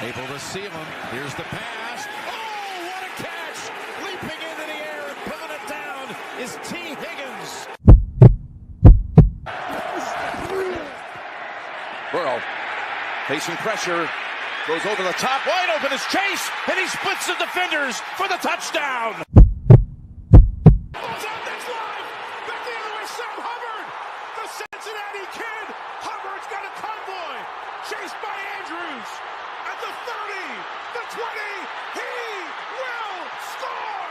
Able to seal him. Here's the pass. Oh, what a catch! Leaping into the air and pulling it down is T. Higgins. Burrow facing pressure. Goes over the top. Wide open is Chase. And he splits the defenders for the touchdown. Ball's out this line. Back the other way, Sam Hubbard. The Cincinnati kid. Hubbard's got a convoy. Chased by Andrews. At the 30, the 20, he will score!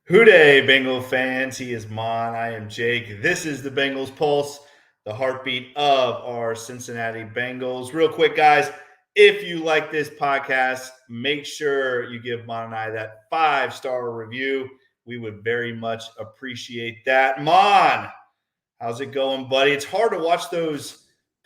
Hooday, Bengal fans. He is Mon. I am Jake. This is the Bengals Pulse, the heartbeat of our Cincinnati Bengals. Real quick, guys, if you like this podcast, make sure you give Mon and I that 5-star review. We would very much appreciate that. Mon, how's it going, buddy? It's hard to watch those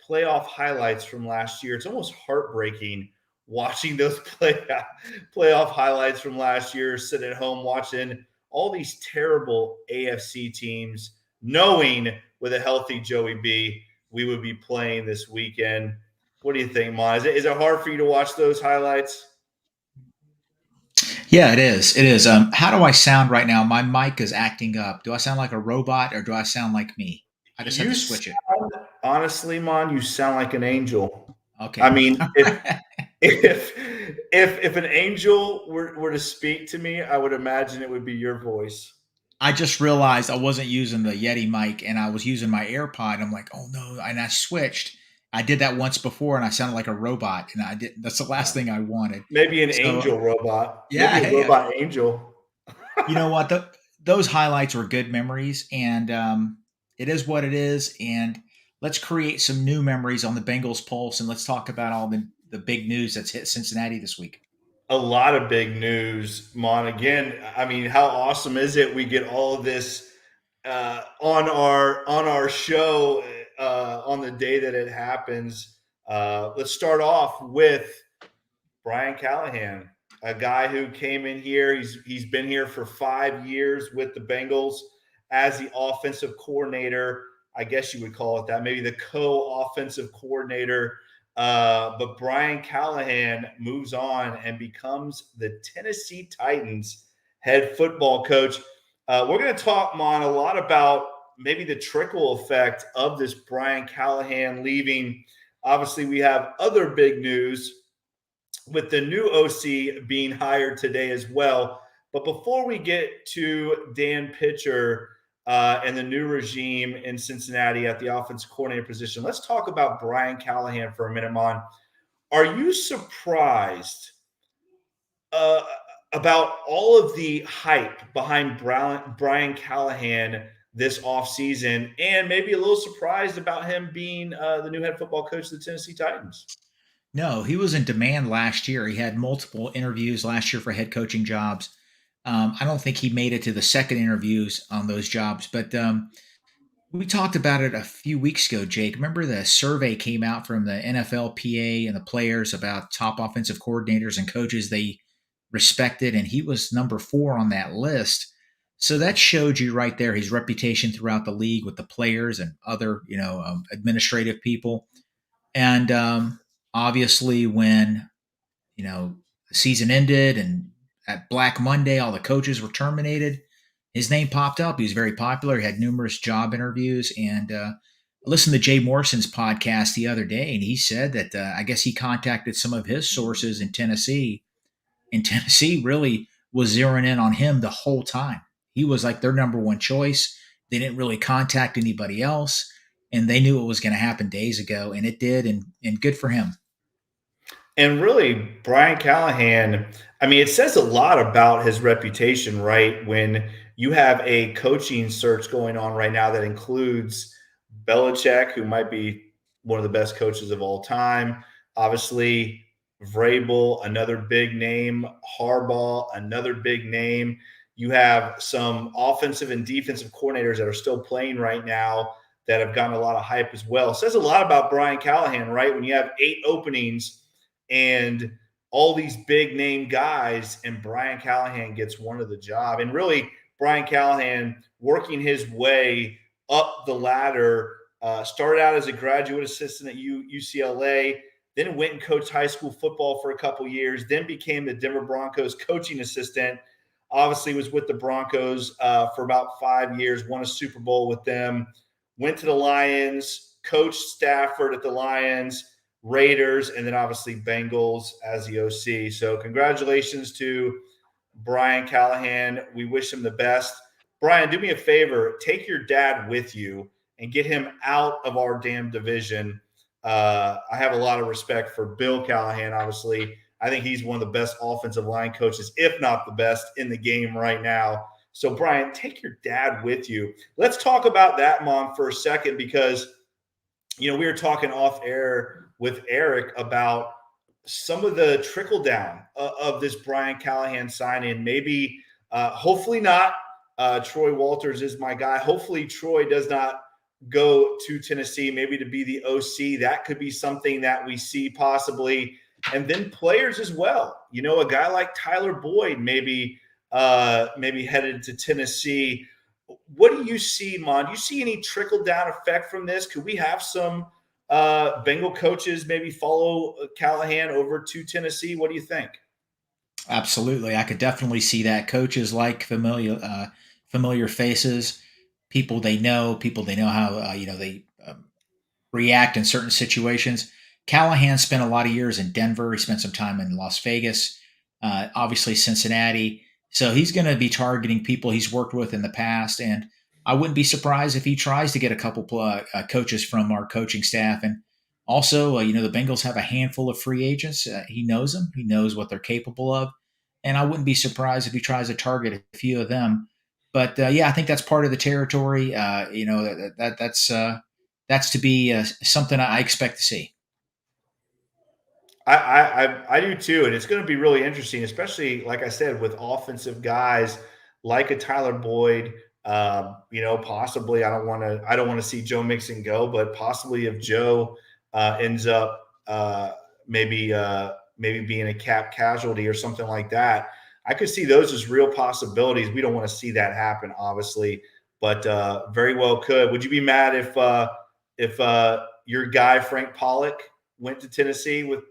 playoff highlights from last year. It's almost heartbreaking watching those playoff highlights from last year, sitting at home watching all these terrible AFC teams, knowing with a healthy Joey B, we would be playing this weekend. What do you think, Ma? Is it hard for you to watch those highlights? Yeah, it is. It is. How do I sound right now? My mic is acting up. Do I sound like a robot or do I sound like me? I just have to switch it. Honestly, Mon, you sound like an angel. Okay. I mean, if an angel were to speak to me, I would imagine it would be your voice. I just realized I wasn't using the Yeti mic and I was using my AirPod. I'm like, oh no, and I switched. I did that once before and I sounded like a robot, and I did. That's the last thing I wanted. Maybe an angel robot. Yeah, maybe a robot angel. You know what? Those highlights were good memories, and it is what it is. And let's create some new memories on the Bengals Pulse, and let's talk about all the big news that's hit Cincinnati this week. A lot of big news, Mon. Again, I mean, how awesome is it? We get all of this on our show on the day that it happens. Let's start off with Brian Callahan, a guy who came in here. He's been here for 5 years with the Bengals as the offensive coordinator. I guess you would call it that, maybe the co-offensive coordinator. But Brian Callahan moves on and becomes the Tennessee Titans head football coach. We're going to talk, Mon, a lot about maybe the trickle effect of this Brian Callahan leaving. Obviously, we have other big news with the new OC being hired today as well. But before we get to Dan Pitcher and the new regime in Cincinnati at the offensive coordinator position, let's talk about Brian Callahan for a minute, Mon. Are you surprised about all of the hype behind Brian Callahan this offseason, and maybe a little surprised about him being the new head football coach of the Tennessee Titans? No, he was in demand last year. He had multiple interviews last year for head coaching jobs. I don't think he made it to the second interviews on those jobs, but we talked about it a few weeks ago, Jake. Remember the survey came out from the NFLPA and the players about top offensive coordinators and coaches they respected, and he was number 4 on that list. So that showed you right there his reputation throughout the league with the players and other, administrative people. And obviously, when the season ended and at Black Monday, all the coaches were terminated, his name popped up. He was very popular. He had numerous job interviews. And I listened to Jay Morrison's podcast the other day, and he said that I guess he contacted some of his sources in Tennessee, and Tennessee really was zeroing in on him the whole time. He was like their number one choice. They didn't really contact anybody else, and they knew it was going to happen days ago, and it did, and good for him. And really, Brian Callahan, I mean, it says a lot about his reputation, right? When you have a coaching search going on right now that includes Belichick, who might be one of the best coaches of all time. Obviously, Vrabel, another big name. Harbaugh, another big name. You have some offensive and defensive coordinators that are still playing right now that have gotten a lot of hype as well. It says a lot about Brian Callahan, right? When you have 8 openings and all these big name guys, and Brian Callahan gets one of the job. And really, Brian Callahan working his way up the ladder Started out as a graduate assistant at UCLA, then went and coached high school football for a couple years, then became the Denver Broncos coaching assistant. Obviously, was with the Broncos for about 5 years, won a Super Bowl with them, went to the Lions, coached Stafford at the Lions, Raiders, and then obviously Bengals as the OC. So congratulations to Brian Callahan. We wish him the best. Brian, do me a favor. Take your dad with you and get him out of our damn division. I have a lot of respect for Bill Callahan, obviously. I think he's one of the best offensive line coaches, if not the best, in the game right now. So, Brian, take your dad with you. Let's talk about that, Mom, for a second, because, we were talking off air with Eric about some of the trickle down of this Brian Callahan signing. Maybe, hopefully not. Troy Walters is my guy. Hopefully Troy does not go to Tennessee, maybe to be the OC. That could be something that we see possibly. And then players as well. A guy like Tyler Boyd maybe headed to Tennessee. What do you see, Mon? Do you see any trickle down effect from this? Could we have some Bengal coaches maybe follow Callahan over to Tennessee? What do you think? Absolutely, I could definitely see that. Coaches like familiar faces, people they know how they react in certain situations. Callahan spent a lot of years in Denver. He spent some time in Las Vegas, obviously Cincinnati. So he's going to be targeting people he's worked with in the past, and I wouldn't be surprised if he tries to get a couple coaches from our coaching staff. And also, the Bengals have a handful of free agents. He knows them. He knows what they're capable of, and I wouldn't be surprised if he tries to target a few of them. But yeah, I think that's part of the territory. That's to be something I expect to see. I do too, and it's going to be really interesting, especially like I said, with offensive guys like a Tyler Boyd. Possibly I don't want to see Joe Mixon go, but possibly if Joe ends up maybe being a cap casualty or something like that, I could see those as real possibilities. We don't want to see that happen, obviously, but very well could. Would you be mad if your guy Frank Pollock went to Tennessee with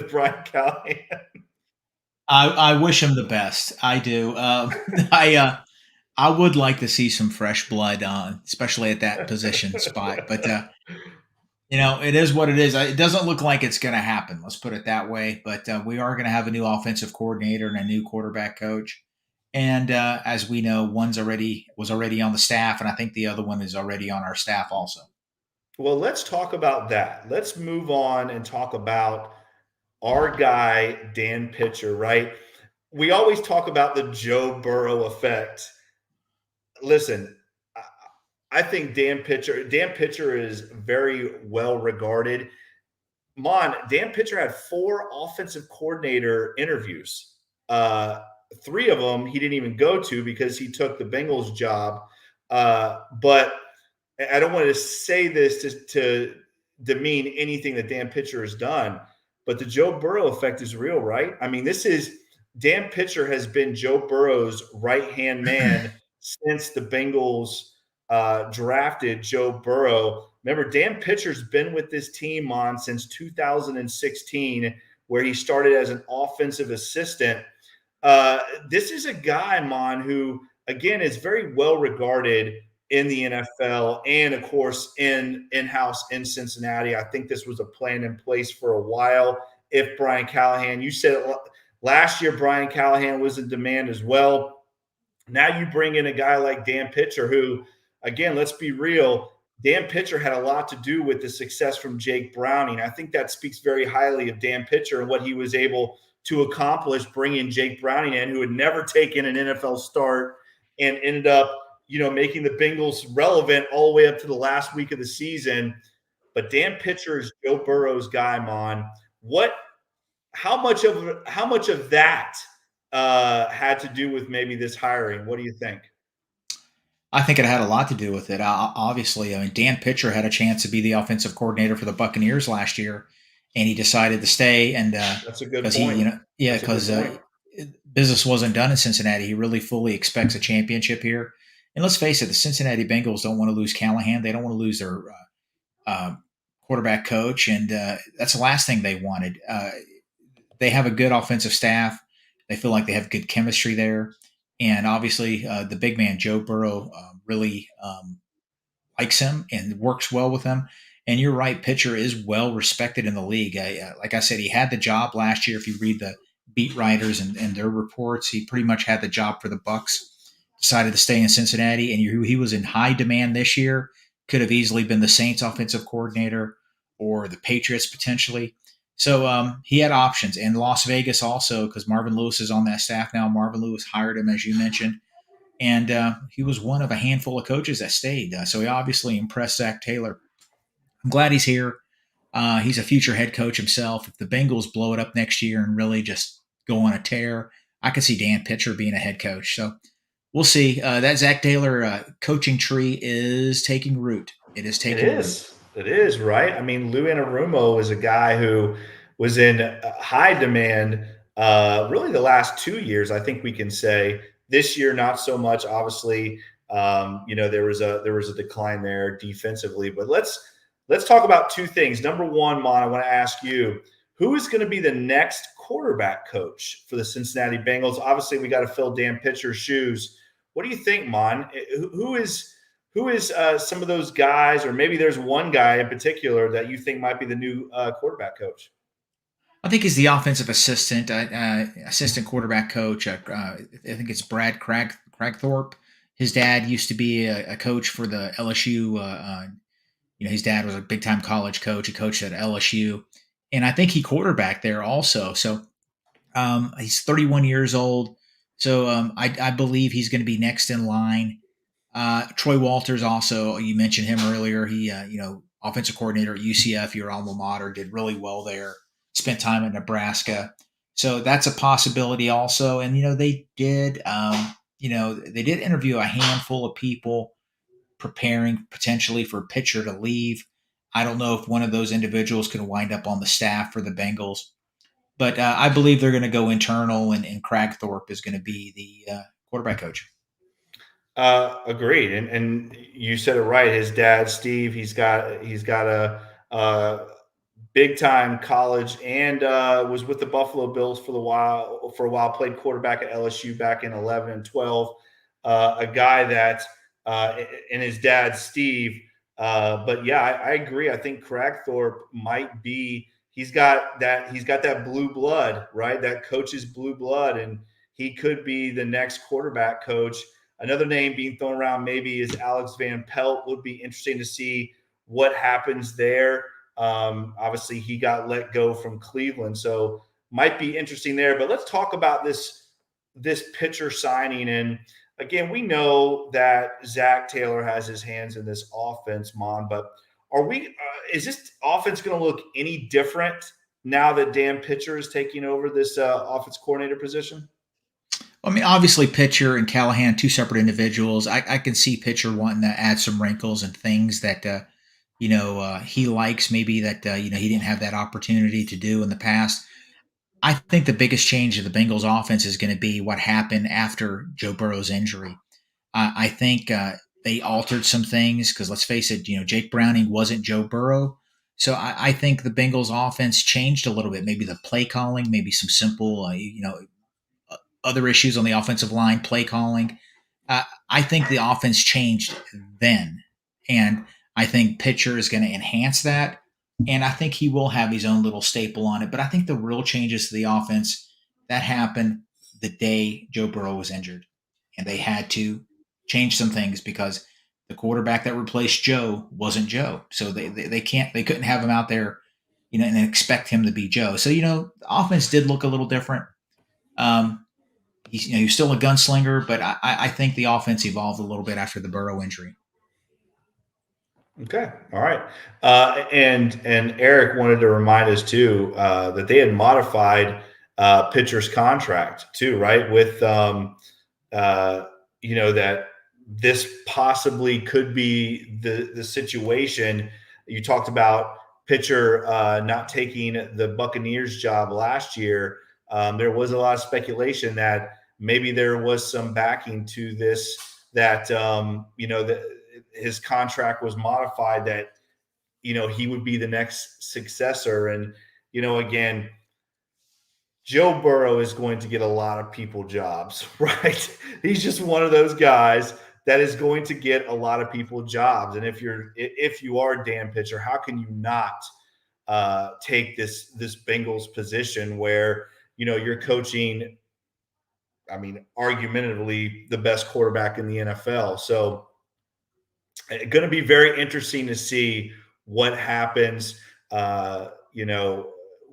Brian Callahan? I wish him the best. I do. I would like to see some fresh blood on, especially at that position spot. But it is what it is. It doesn't look like it's going to happen. Let's put it that way. But we are going to have a new offensive coordinator and a new quarterback coach. And as we know, was already on the staff, and I think the other one is already on our staff also. Well, let's talk about that. Let's move on and talk about our guy, Dan Pitcher, right? We always talk about the Joe Burrow effect. Listen, I think Dan Pitcher is very well regarded. Dan Pitcher had 4 offensive coordinator interviews. 3 of them he didn't even go to because he took the Bengals job. But I don't want to say this to demean anything that Dan Pitcher has done, but the Joe Burrow effect is real, right? I mean, Dan Pitcher has been Joe Burrow's right-hand man since the Bengals drafted Joe Burrow. Remember, Dan Pitcher's been with this team since 2016, where he started as an offensive assistant. This is a guy, who, again, is very well regarded in the NFL and, of course, in-house in Cincinnati. I think this was a plan in place for a while. If Brian Callahan, you said last year Brian Callahan was in demand as well. Now you bring in a guy like Dan Pitcher who, again, let's be real, Dan Pitcher had a lot to do with the success from Jake Browning. I think that speaks very highly of Dan Pitcher and what he was able to accomplish bringing Jake Browning in, who had never taken an NFL start and ended up making the Bengals relevant all the way up to the last week of the season. But Dan Pitcher is Joe Burrow's guy, How much of that had to do with maybe this hiring? What do you think? I think it had a lot to do with it. Obviously, Dan Pitcher had a chance to be the offensive coordinator for the Buccaneers last year, and he decided to stay. And that's a good point. Because business wasn't done in Cincinnati. He really fully expects a championship here. And let's face it, the Cincinnati Bengals don't want to lose Callahan. They don't want to lose quarterback coach, and that's the last thing they wanted. They have a good offensive staff. They feel like they have good chemistry there, and obviously the big man Joe Burrow really likes him and works well with him. And you're right, pitcher is well respected in the league. Like I said, he had the job last year. If you read the beat writers and their reports, he pretty much had the job for the Bucks. Decided to stay in Cincinnati, and he was in high demand this year. Could have easily been the Saints offensive coordinator or the Patriots potentially. So he had options, and Las Vegas also, because Marvin Lewis is on that staff now. Marvin Lewis hired him, as you mentioned, and he was one of a handful of coaches that stayed. So he obviously impressed Zac Taylor. I'm glad he's here. He's a future head coach himself. If the Bengals blow it up next year and really just go on a tear, I could see Dan Pitcher being a head coach. So we'll see. That Zac Taylor coaching tree is taking root. It is taking root. It is, right? I mean, Lou Anarumo is a guy who was in high demand really the last 2 years, I think we can say. This year, not so much. Obviously, there was a decline there defensively. But let's talk about two things. Number one, Mon, I want to ask you, who is going to be the next quarterback coach for the Cincinnati Bengals? Obviously, we got to fill Dan Pitcher's shoes. What do you think, Mon? Who is some of those guys, or maybe there's one guy in particular that you think might be the new quarterback coach? I think he's the offensive assistant, assistant quarterback coach. I think it's Brad Cragthorpe. His dad used to be a coach for the LSU. His dad was a big time college coach. He coached at LSU, and I think he quarterbacked there also. So he's 31 years old. So I believe he's going to be next in line. Troy Walters also, you mentioned him earlier. He, offensive coordinator at UCF, your alma mater, did really well there. Spent time in Nebraska, so that's a possibility also. And they did interview a handful of people preparing potentially for a pitcher to leave. I don't know if one of those individuals can wind up on the staff for the Bengals, but I believe they're going to go internal, and Cragthorpe is going to be the quarterback coach. Agreed, and you said it right. His dad, Steve, he's got a big time college and was with the Buffalo Bills for a while. Played quarterback at LSU back in 11 and 12. A guy that and his dad, Steve. But yeah, I agree. I think Cragthorpe might be. He's got that blue blood, right? That coach's blue blood, and he could be the next quarterback coach. Another name being thrown around maybe is Alex Van Pelt. Would be interesting to see what happens there. Obviously, he got let go from Cleveland, so might be interesting there. But let's talk about this pitcher signing. And again, we know that Zac Taylor has his hands in this offense, Mon. But is this offense going to look any different now that Dan Pitcher is taking over this offense coordinator position? I mean, obviously, Pitcher and Callahan, two separate individuals. I can see Pitcher wanting to add some wrinkles and things that he likes, maybe that he didn't have that opportunity to do in the past. I think the biggest change of the Bengals offense is going to be what happened after Joe Burrow's injury. I think they altered some things because let's face it, Jake Browning wasn't Joe Burrow. So I think the Bengals offense changed a little bit. Maybe the play calling, maybe some simple, other issues on the offensive line, play calling. I think the offense changed then. And I think Pitcher is going to enhance that. And I think he will have his own little staple on it. But I think the real changes to the offense, that happened the day Joe Burrow was injured. And they had to change some things because the quarterback that replaced Joe wasn't Joe. So they couldn't have him out there, and expect him to be Joe. So, the offense did look a little different. He's still a gunslinger, but I think the offense evolved a little bit after the Burrow injury. Okay, all right. And Eric wanted to remind us too that they had modified Pitcher's contract too, right? With that this possibly could be the situation. You talked about Pitcher not taking the Buccaneers job last year. There was a lot of speculation that maybe there was some backing to this, that his contract was modified, that he would be the next successor. And, again, Joe Burrow is going to get a lot of people jobs, right? He's just one of those guys that is going to get a lot of people jobs. And if you are Dan Pitcher, how can you not take this Bengals position where you're coaching? I mean, argumentatively the best quarterback in the NFL. So it's going to be very interesting to see what happens.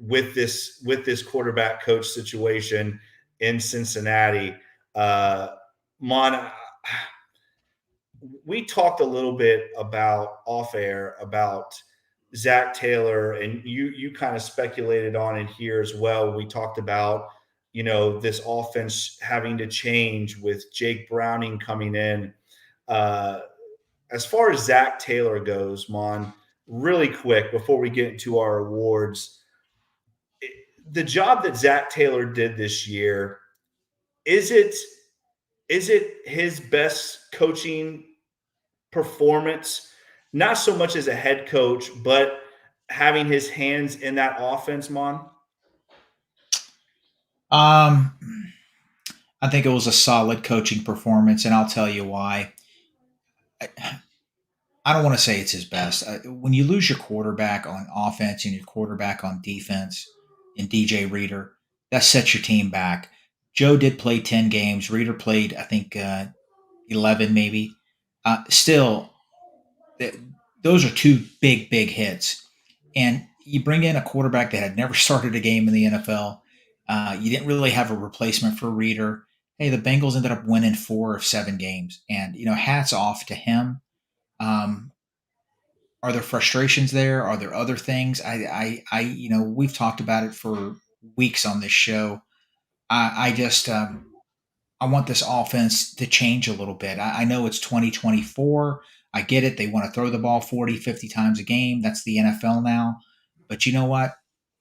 With this quarterback coach situation in Cincinnati. Mon, we talked a little bit about off air about Zac Taylor, and you kind of speculated on it here as well. We talked about this offense having to change with Jake Browning coming in. As far as Zac Taylor goes, Mon, really quick before we get into our awards, the job that Zac Taylor did this year, is it his best coaching performance? Not so much as a head coach, but having his hands in that offense, Mon? I think it was a solid coaching performance, and I'll tell you why. I don't want to say it's his best. When you lose your quarterback on offense and your quarterback on defense in DJ Reader, that sets your team back. Joe did play 10 games. Reader played, I think, 11 maybe. Still, th- those are two big hits. And you bring in a quarterback that had never started a game in the NFL. You didn't really have a replacement for Reader. Hey, the Bengals ended up winning 4 of 7 games. And, hats off to him. Are there frustrations there? Are there other things? We've talked about it for weeks on this show. I want this offense to change a little bit. I know it's 2024. I get it. They want to throw the ball 40, 50 times a game. That's the NFL now. But you know what?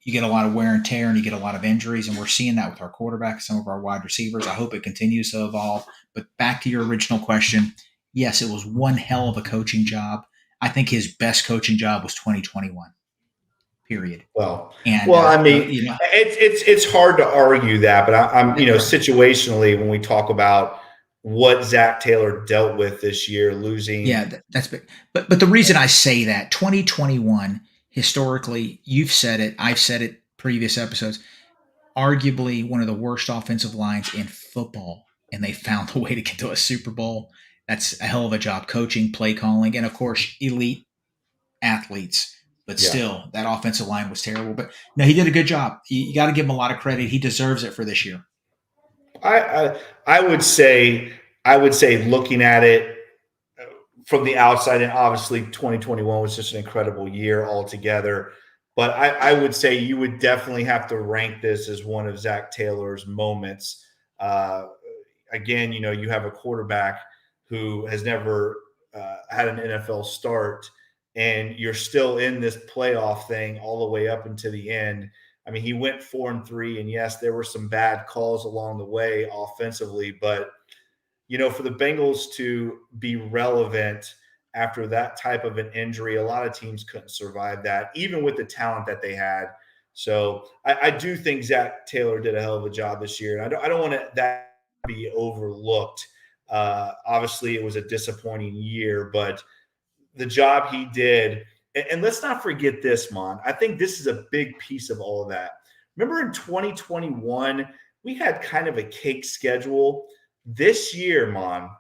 You get a lot of wear and tear and you get a lot of injuries. And we're seeing that with our quarterback, some of our wide receivers. I hope it continues to evolve. But back to your original question. Yes, it was one hell of a coaching job. I think his best coaching job was 2021. Period. Well, And I mean, it's hard to argue that, but I'm situationally, when we talk about what Zac Taylor dealt with this year, losing. Yeah, that's big. But the reason I say that 2021 historically, you've said it, I've said it previous episodes, arguably one of the worst offensive lines in football, and they found a way to get to a Super Bowl. That's a hell of a job coaching, play calling, and of course, elite athletes. But still, that offensive line was terrible. But no, he did a good job. You got to give him a lot of credit. He deserves it for this year. I would say looking at it from the outside, and obviously 2021 was just an incredible year altogether. But I would say you would definitely have to rank this as one of Zac Taylor's moments. Again, you have a quarterback who has never had an NFL start, and you're still in this playoff thing all the way up into the end. I mean, he went 4-3, and yes, there were some bad calls along the way offensively, but for the Bengals to be relevant after that type of an injury, a lot of teams couldn't survive that, even with the talent that they had. So I do think Zac Taylor did a hell of a job this year. And I don't want that to be overlooked. Obviously, it was a disappointing year, but the job he did, and let's not forget this, Mon. I think this is a big piece of all of that. Remember in 2021, we had kind of a cake schedule. This year, Mon,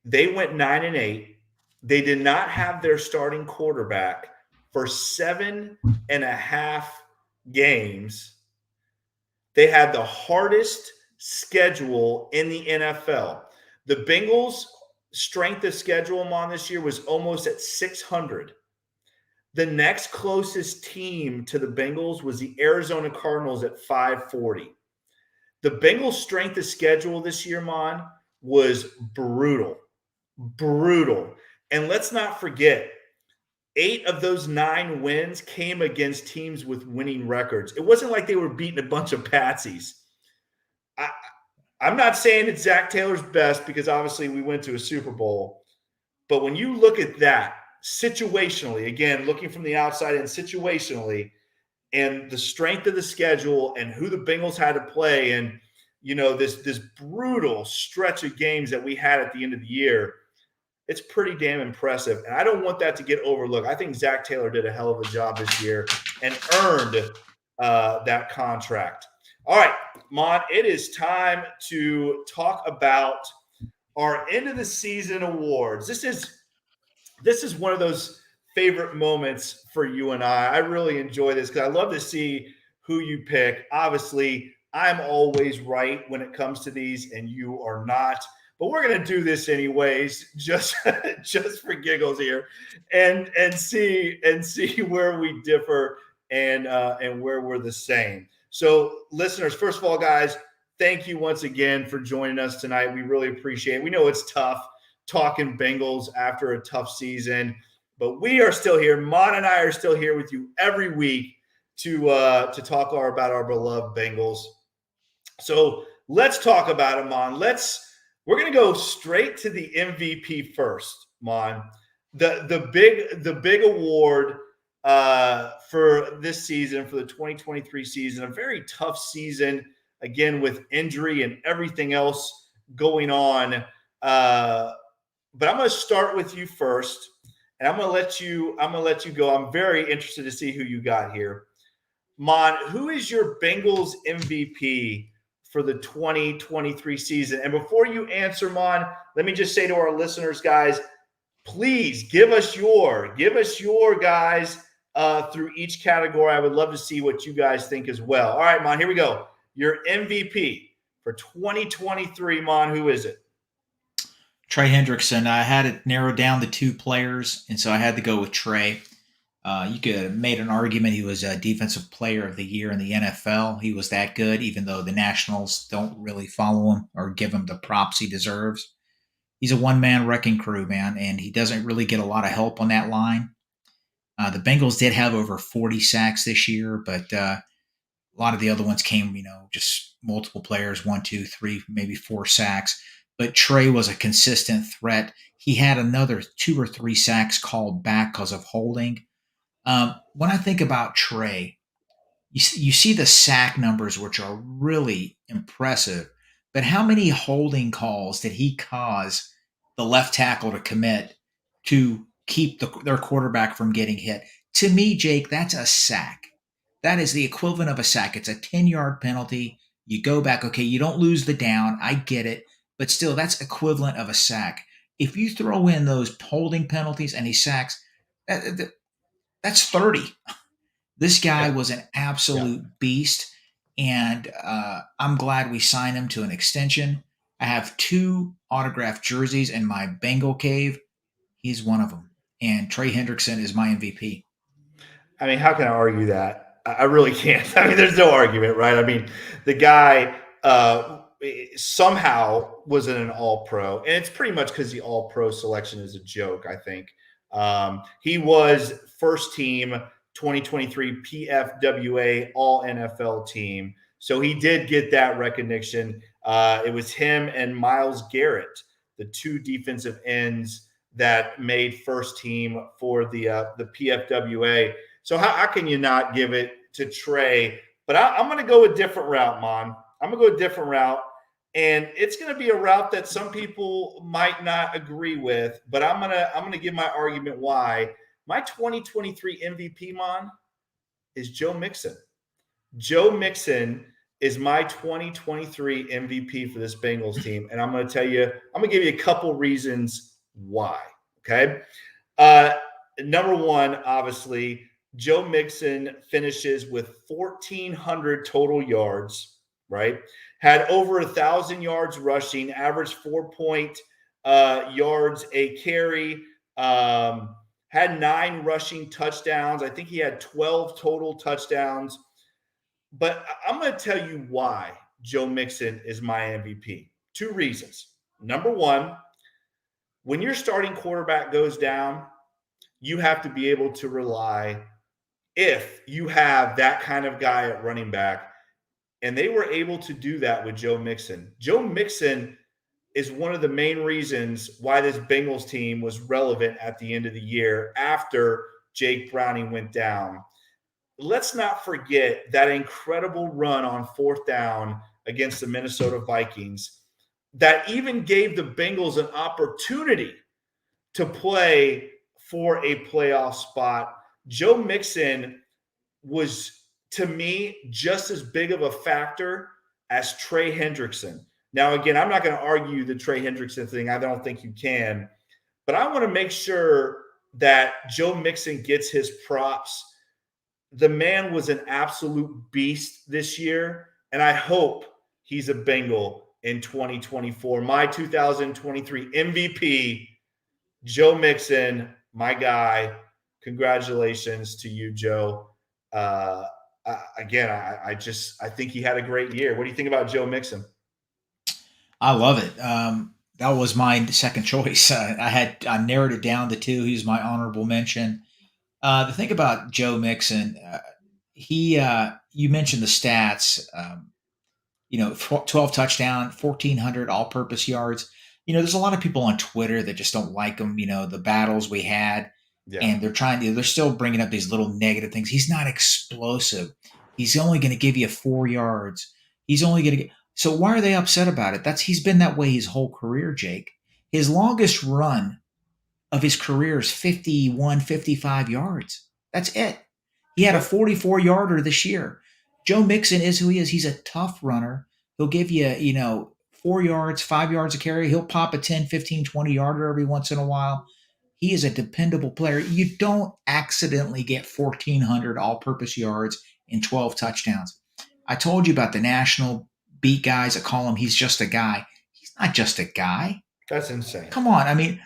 they went 9-8. They did not have their starting quarterback for 7.5 games. They had the hardest schedule in the NFL. The Bengals' strength of schedule, Mon, this year was almost at 600. The next closest team to the Bengals was the Arizona Cardinals at 540. The Bengals' strength of schedule this year, Mon, was brutal. And let's not forget, 8 of those 9 wins came against teams with winning records. It wasn't like they were beating a bunch of patsies. I'm not saying it's Zac Taylor's best because obviously we went to a Super Bowl. But when you look at that, situationally, again, looking from the outside and situationally, and the strength of the schedule and who the Bengals had to play, and this brutal stretch of games that we had at the end of the year, it's pretty damn impressive. And I don't want that to get overlooked. I think Zac Taylor did a hell of a job this year and earned that contract. All right, Mon, it is time to talk about our end of the season awards. This is one of those favorite moments for you and I. I really enjoy this because I love to see who you pick. Obviously, I'm always right when it comes to these, and you are not. But we're going to do this anyways, just for giggles here, and see where we differ and where we're the same. So, listeners, first of all, guys, thank you once again for joining us tonight. We really appreciate it. We know it's tough talking Bengals after a tough season, but we are still here. Mon and I are still here with you every week to talk about our beloved Bengals. So let's talk about it, Mon. We're going to go straight to the MVP first, Mon. The big award for this season, for the 2023 season, a very tough season, again, with injury and everything else going on. But I'm going to start with you first, and I'm going to let you go. I'm very interested to see who you got here. Mon, who is your Bengals MVP for the 2023 season? And before you answer, Mon, let me just say to our listeners, guys, please give us your guys through each category. I would love to see what you guys think as well. All right, Mon, here we go. Your MVP for 2023, Mon, who is it? Trey Hendrickson. I had it narrowed down to two players, and so I had to go with Trey. You could have made an argument he was a defensive player of the year in the NFL. He was that good, even though the Nationals don't really follow him or give him the props he deserves. He's a one-man wrecking crew, man, and he doesn't really get a lot of help on that line. The Bengals did have over 40 sacks this year, but a lot of the other ones came, just multiple players, 1, 2, 3, maybe 4 sacks. But Trey was a consistent threat. He had another 2 or 3 sacks called back because of holding. When I think about Trey, you see the sack numbers, which are really impressive. But how many holding calls did he cause the left tackle to commit to keep their quarterback from getting hit? To me, Jake, that's a sack. That is the equivalent of a sack. It's a 10-yard penalty. You go back. Okay, you don't lose the down. I get it. But still, that's equivalent of a sack. If you throw in those holding penalties and he sacks, that's 30. This guy was an absolute beast, and I'm glad we signed him to an extension. I have 2 autographed jerseys in my Bengal cave. He's one of them. And Trey Hendrickson is my MVP. I mean, how can I argue that? I really can't. I mean, there's no argument, right? I mean, the guy somehow was in an all-pro, and it's pretty much because the all-pro selection is a joke, I think. He was first team 2023 PFWA All-NFL team, so he did get that recognition. It was him and Myles Garrett, the 2 defensive ends that made first team for the PFWA. So how can you not give it to Trey? But I'm going to go a different route, Mon. I'm going to go a different route. And it's going to be a route that some people might not agree with, but I'm going to give my argument why. My 2023 MVP, Mon, is Joe Mixon. Joe Mixon is my 2023 MVP for this Bengals team, and I'm going to give you a couple reasons why. Okay, number one, obviously, Joe Mixon finishes with 1,400 total yards. Right, had over 1,000 yards rushing, averaged 4 yards a carry, had 9 rushing touchdowns. I think he had 12 total touchdowns. But I'm going to tell you why Joe Mixon is my MVP. 2 reasons. Number one, when your starting quarterback goes down, you have to be able to rely, if you have that kind of guy at running back. And they were able to do that with Joe Mixon. Joe Mixon is one of the main reasons why this Bengals team was relevant at the end of the year after Jake Browning went down. Let's not forget that incredible run on fourth down against the Minnesota Vikings that even gave the Bengals an opportunity to play for a playoff spot. Joe Mixon was, to me, just as big of a factor as Trey Hendrickson. Now, again, I'm not going to argue the Trey Hendrickson thing. I don't think you can. But I want to make sure that Joe Mixon gets his props. The man was an absolute beast this year, and I hope he's a Bengal in 2024. My 2023 MVP, Joe Mixon, my guy. Congratulations to you, Joe. Again, I think he had a great year. What do you think about Joe Mixon? I love it. That was my second choice. I narrowed it down to two. He's my honorable mention. The thing about Joe Mixon, you mentioned the stats. 12 touchdown, 1,400 all-purpose yards. There's a lot of people on Twitter that just don't like him. The battles we had, and they're still bringing up these little negative things. He's not explosive. He's only going to give you 4 yards. He's only going to get. So why are they upset about it? He's been that way his whole career, Jake. His longest run of his career is 51, 55 yards. That's it. He had a 44-yarder this year. Joe Mixon is who he is. He's a tough runner. He'll give you, 4 yards, 5 yards a carry. He'll pop a 10, 15, 20-yarder every once in a while. He is a dependable player. You don't accidentally get 1,400 all-purpose yards and 12 touchdowns. I told you about the national beat guys that call him he's just a guy. He's not just a guy. That's insane. Come on. I mean,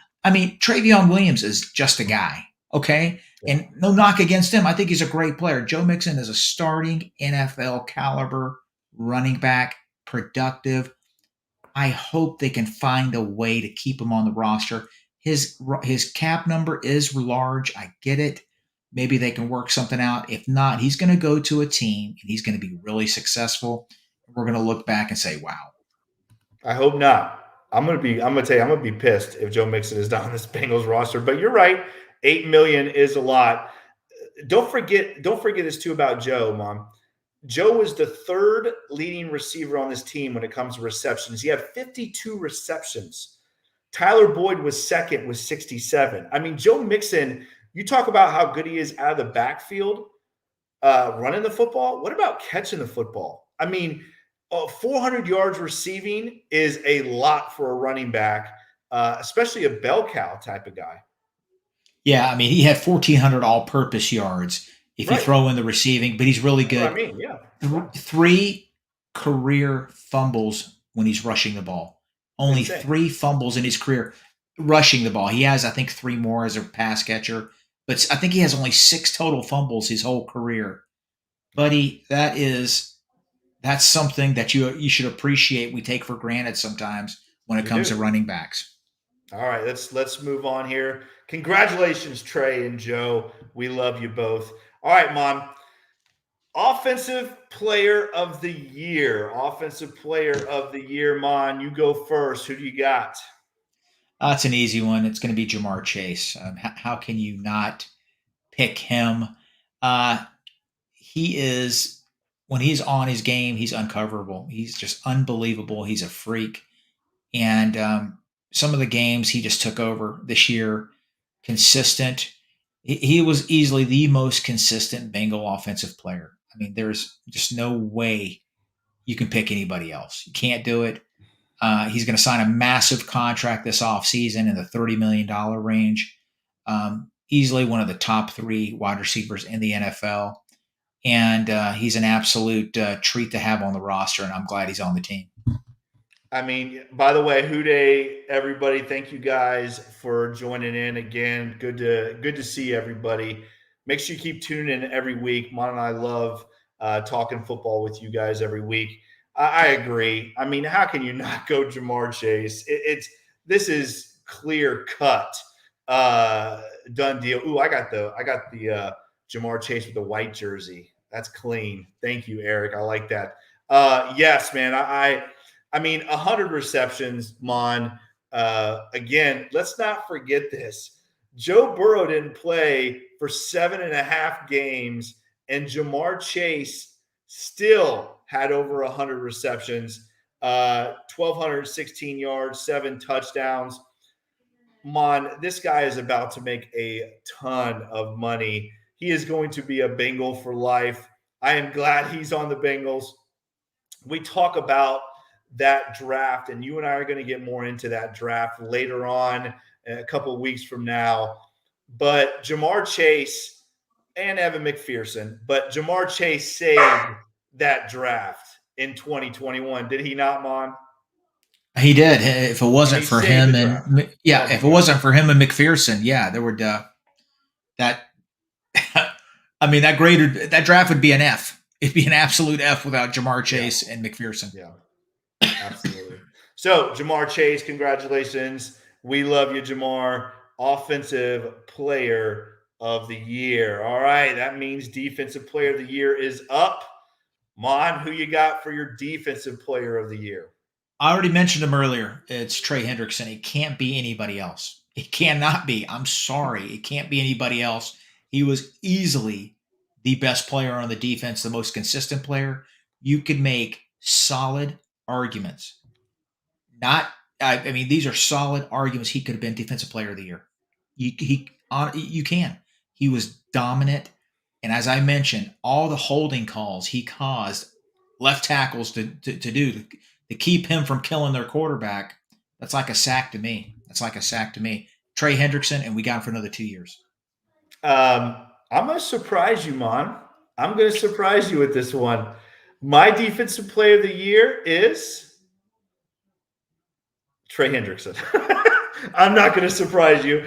Travion Williams is just a guy, okay? Yeah. And no knock against him. I think he's a great player. Joe Mixon is a starting NFL caliber running back, productive. I hope they can find a way to keep him on the roster. His cap number is large. I get it. Maybe they can work something out. If not, he's going to go to a team and he's going to be really successful. We're going to look back and say, wow. I hope not. I'm going to be pissed if Joe Mixon is not on this Bengals roster, but you're right. $8 million is a lot. Don't forget this too about Joe, Mom. Joe was the third leading receiver on this team when it comes to receptions. He had 52 receptions. Tyler Boyd was second with 67. I mean, Joe Mixon, you talk about how good he is out of the backfield, running the football. What about catching the football? I mean, 400 yards receiving is a lot for a running back, especially a bell cow type of guy. Yeah, I mean, he had 1,400 all-purpose yards if you throw in the receiving, but he's really good. That's what I mean, yeah. 3 career fumbles when he's rushing the ball. Only insane. 3 fumbles in his career rushing the ball. He has, I think, 3 more as a pass catcher, but I think he has only 6 total fumbles his whole career. Buddy, that's something that you should appreciate. We take for granted sometimes when it comes to running backs. All right, let's move on here. Congratulations, Trey and Joe. We love you both. All right, Mom. Offensive player of the year. Offensive player of the year, Mon. You go first. Who do you got? It's an easy one. It's going to be Jamar Chase. How can you not pick him? He is, when he's on his game, he's uncoverable. He's just unbelievable. He's a freak. And some of the games he just took over this year, consistent. He was easily the most consistent Bengal offensive player. I mean, there's just no way you can pick anybody else. You can't do it. He's going to sign a massive contract this offseason in the $30 million range. Easily one of the top 3 wide receivers in the NFL. And he's an absolute treat to have on the roster, and I'm glad he's on the team. I mean, by the way, Houday, everybody, thank you guys for joining in again. Good to see everybody. Make sure you keep tuning in every week. Mon and I love talking football with you guys every week. I agree. I mean, how can you not go Jamar Chase? This is clear cut, done deal. Ooh, I got the Jamar Chase with the white jersey. That's clean. Thank you, Eric. I like that. Yes, man. I mean, 100 receptions, Mon. Again, let's not forget this. Joe Burrow didn't play for 7.5 games, and Jamar Chase still had over 100 receptions, 1,216 yards, 7 touchdowns. Mon, this guy is about to make a ton of money. He is going to be a Bengal for life. I am glad he's on the Bengals. We talk about that draft, and you and I are going to get more into that draft later on, a couple of weeks from now. But Jamar Chase and Evan McPherson, but Jamar Chase saved that draft in 2021. Did he not, Mon? He did. If it wasn't He for saved the him draft. and Oh if it God. wasn't for him and McPherson, there would that. I mean, that draft would be an F. It'd be an absolute F without Jamar Chase and McPherson. Yeah, absolutely. So, Jamar Chase, congratulations. We love you, Jamar. Offensive Player of the Year. All right, that means Defensive Player of the Year is up. Mon, who you got for your Defensive Player of the Year? I already mentioned him earlier. It's Trey Hendrickson. It can't be anybody else. It cannot be. I'm sorry. It can't be anybody else. He was easily the best player on the defense, the most consistent player. You could make solid arguments. I mean, these are solid arguments. He could have been Defensive Player of the Year. You can. He was dominant, and as I mentioned, all the holding calls he caused left tackles to do to keep him from killing their quarterback. That's like a sack to me. Trey Hendrickson, and we got him for another 2 years. I'm going to surprise you, Mon. I'm going to surprise you with this one. My Defensive Player of the Year is Trey Hendrickson. I'm not going to surprise you.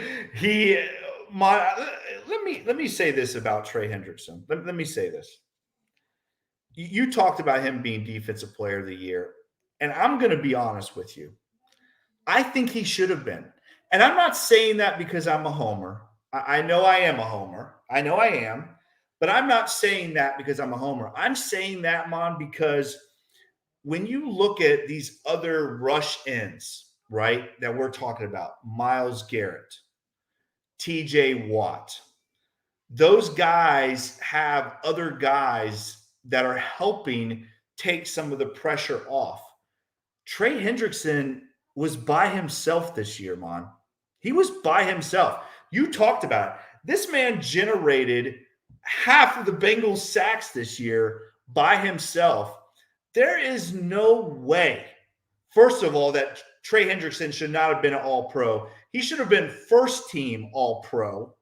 Let me say this about Trey Hendrickson. Let me say this. You talked about him being Defensive Player of the Year, and I'm going to be honest with you. I think he should have been. And I'm not saying that because I'm a homer. I know I am a homer. I know I am. But I'm not saying that because I'm a homer. I'm saying that, Mon, because when you look at these other rush ends, right, that we're talking about, Myles Garrett, TJ Watt, those guys have other guys that are helping take some of the pressure off. Trey Hendrickson was by himself this year, Mon. He was by himself. You talked about it. This man generated half of the Bengals sacks this year by himself. There is no way, first of all, that Trey Hendrickson should not have been an All-Pro. He should have been first-team All-Pro.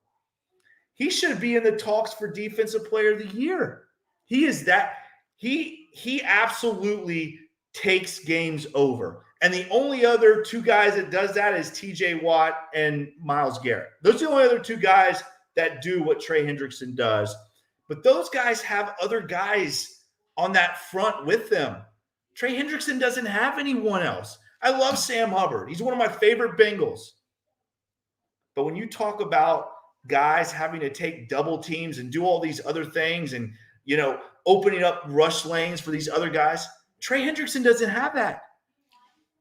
He should be in the talks for Defensive Player of the Year. He is that. He absolutely takes games over. And the only other two guys that does that is TJ Watt and Myles Garrett. Those are the only other two guys that do what Trey Hendrickson does. But those guys have other guys on that front with them. Trey Hendrickson doesn't have anyone else. I love Sam Hubbard. He's one of my favorite Bengals. But when you talk about guys having to take double teams and do all these other things and, opening up rush lanes for these other guys, Trey Hendrickson doesn't have that.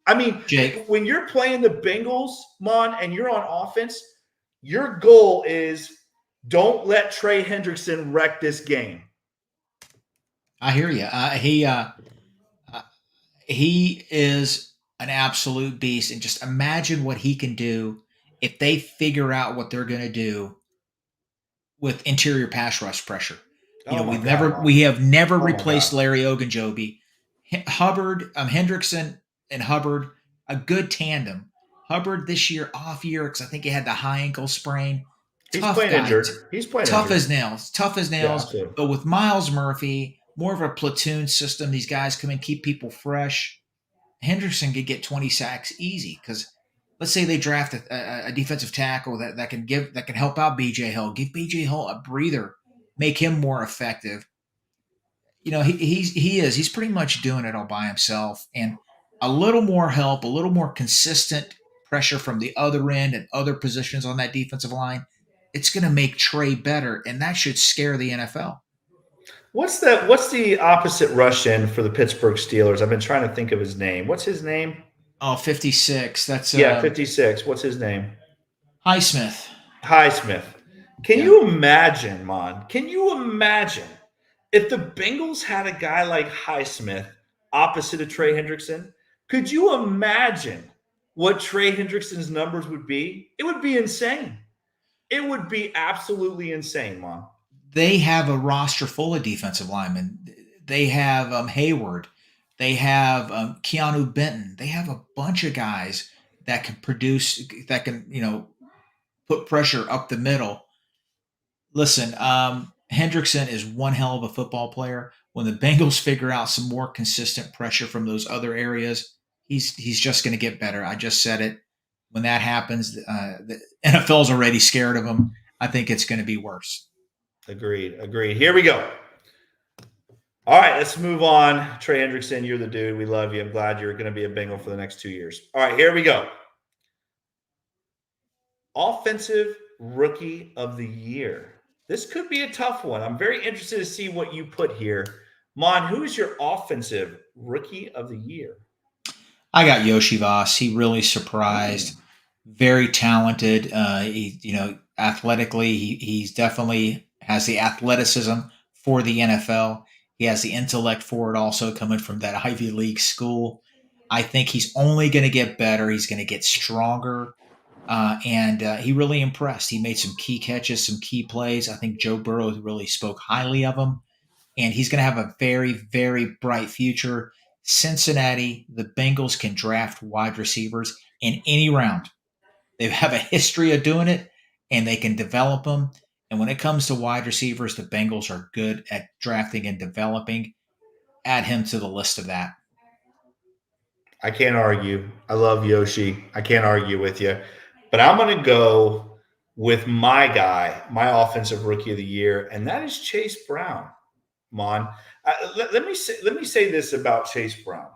I mean, Jake, when you're playing the Bengals, Mon, and you're on offense, your goal is don't let Trey Hendrickson wreck this game. I hear you. He is an absolute beast, and just imagine what he can do if they figure out what they're going to do with interior pass rush pressure. We have never replaced Larry Ogunjobi. Hendrickson and Hubbard, a good tandem. Hubbard this year off year because I think he had the high ankle sprain. He's playing injured. Tough as nails. Yeah, but with Myles Murphy, more of a platoon system. These guys come and keep people fresh. Hendrickson could get 20 sacks easy because let's say they draft a defensive tackle that can help out BJ Hill. Give BJ Hill a breather, make him more effective. He's pretty much doing it all by himself, and a little more help, a little more consistent pressure from the other end and other positions on that defensive line. It's going to make Trey better, and that should scare the NFL. What's the opposite rush end for the Pittsburgh Steelers? I've been trying to think of his name. What's his name? Oh, 56. That's Yeah, 56. What's his name? Highsmith. Highsmith. Can Yeah. you imagine, Mon? Can you imagine if the Bengals had a guy like Highsmith opposite of Trey Hendrickson? Could you imagine what Trey Hendrickson's numbers would be? It would be insane. It would be absolutely insane, Mon. They have a roster full of defensive linemen. They have Hayward. They have Keanu Benton. They have a bunch of guys that can produce, that can, put pressure up the middle. Listen, Hendrickson is one hell of a football player. When the Bengals figure out some more consistent pressure from those other areas, he's just going to get better. I just said it. When that happens, the NFL's already scared of him. I think it's going to be worse. Agreed. Here we go. All right, let's move on. Trey Hendrickson, you're the dude. We love you. I'm glad you're going to be a Bengal for the next 2 years. All right, here we go. Offensive Rookie of the Year. This could be a tough one. I'm very interested to see what you put here. Mon, who is your Offensive Rookie of the Year? I got Yoshi Voss. He really surprised. Very talented. Athletically, he's definitely has the athleticism for the NFL. He has the intellect for it also, coming from that Ivy League school. I think he's only going to get better. He's going to get stronger. And he really impressed. He made some key catches, some key plays. I think Joe Burrow really spoke highly of him. And he's going to have a very, very bright future. Cincinnati, the Bengals can draft wide receivers in any round. They have a history of doing it, and they can develop them. And when it comes to wide receivers, the Bengals are good at drafting and developing. Add him to the list of that. I can't argue. I love Yoshi. I can't argue with you. But I'm going to go with my guy, my Offensive Rookie of the Year, and that is Chase Brown. Mon, let me say this about Chase Brown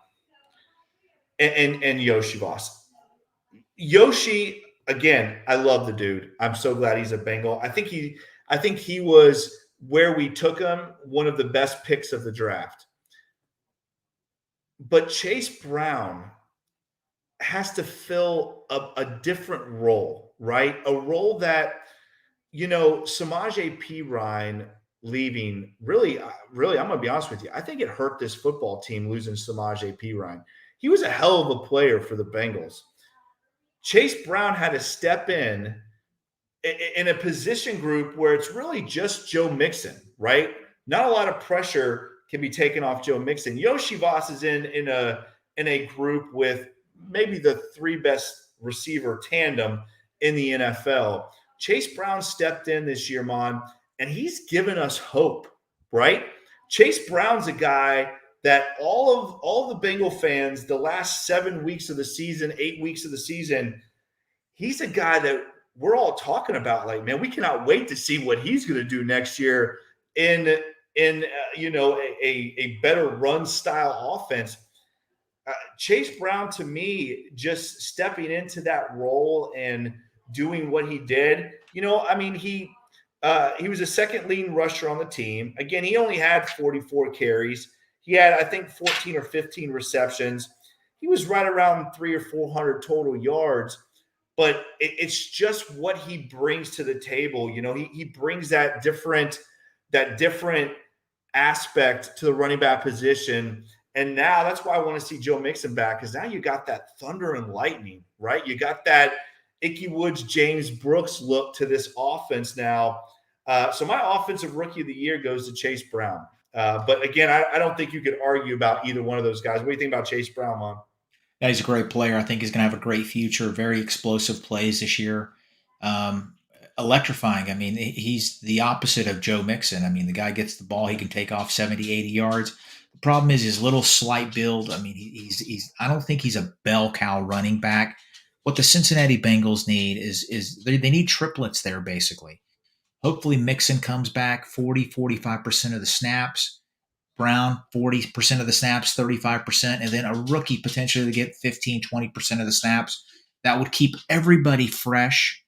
and Yoshi Voss. Yoshi, again, I love the dude. I'm so glad he's a Bengal. I think he was, where we took him, one of the best picks of the draft. But Chase Brown has to fill a different role, right? A role that, Samaje Perine leaving, really, I'm going to be honest with you. I think it hurt this football team losing Samaje Perine. He was a hell of a player for the Bengals. Chase Brown had to step in a position group where it's really just Joe Mixon, right? Not a lot of pressure can be taken off Joe Mixon. Yoshi Voss is in a group with maybe the three best receiver tandem in the NFL. Chase Brown stepped in this year, Mon, and he's given us hope, right? Chase Brown's a guy that all the Bengal fans, the last 7 weeks of the season, 8 weeks of the season, he's a guy that we're all talking about. Like, man, we cannot wait to see what he's going to do next year in a better run style offense. Chase Brown, to me, just stepping into that role and doing what he did. He was a second leading rusher on the team. Again, he only had 44 carries. He had, I think, 14 or 15 receptions. He was right around 300 or 400 total yards. But it's just what he brings to the table. He brings that different aspect to the running back position. And now that's why I want to see Joe Mixon back, because now you got that thunder and lightning, right? You got that Ickey Woods, James Brooks look to this offense now. So my Offensive Rookie of the Year goes to Chase Brown. But again, I don't think you could argue about either one of those guys. What do you think about Chase Brown, Mon? Yeah, he's a great player. I think he's going to have a great future. Very explosive plays this year. Electrifying. I mean, he's the opposite of Joe Mixon. I mean, the guy gets the ball, he can take off 70, 80 yards. The problem is his little slight build. I mean, he's I don't think he's a bell cow running back. What the Cincinnati Bengals need is they need triplets there, basically. Hopefully Mixon comes back 45% of the snaps. Brown, 40% of the snaps, 35%, and then a rookie potentially to get 15, 20% of the snaps. That would keep everybody fresh.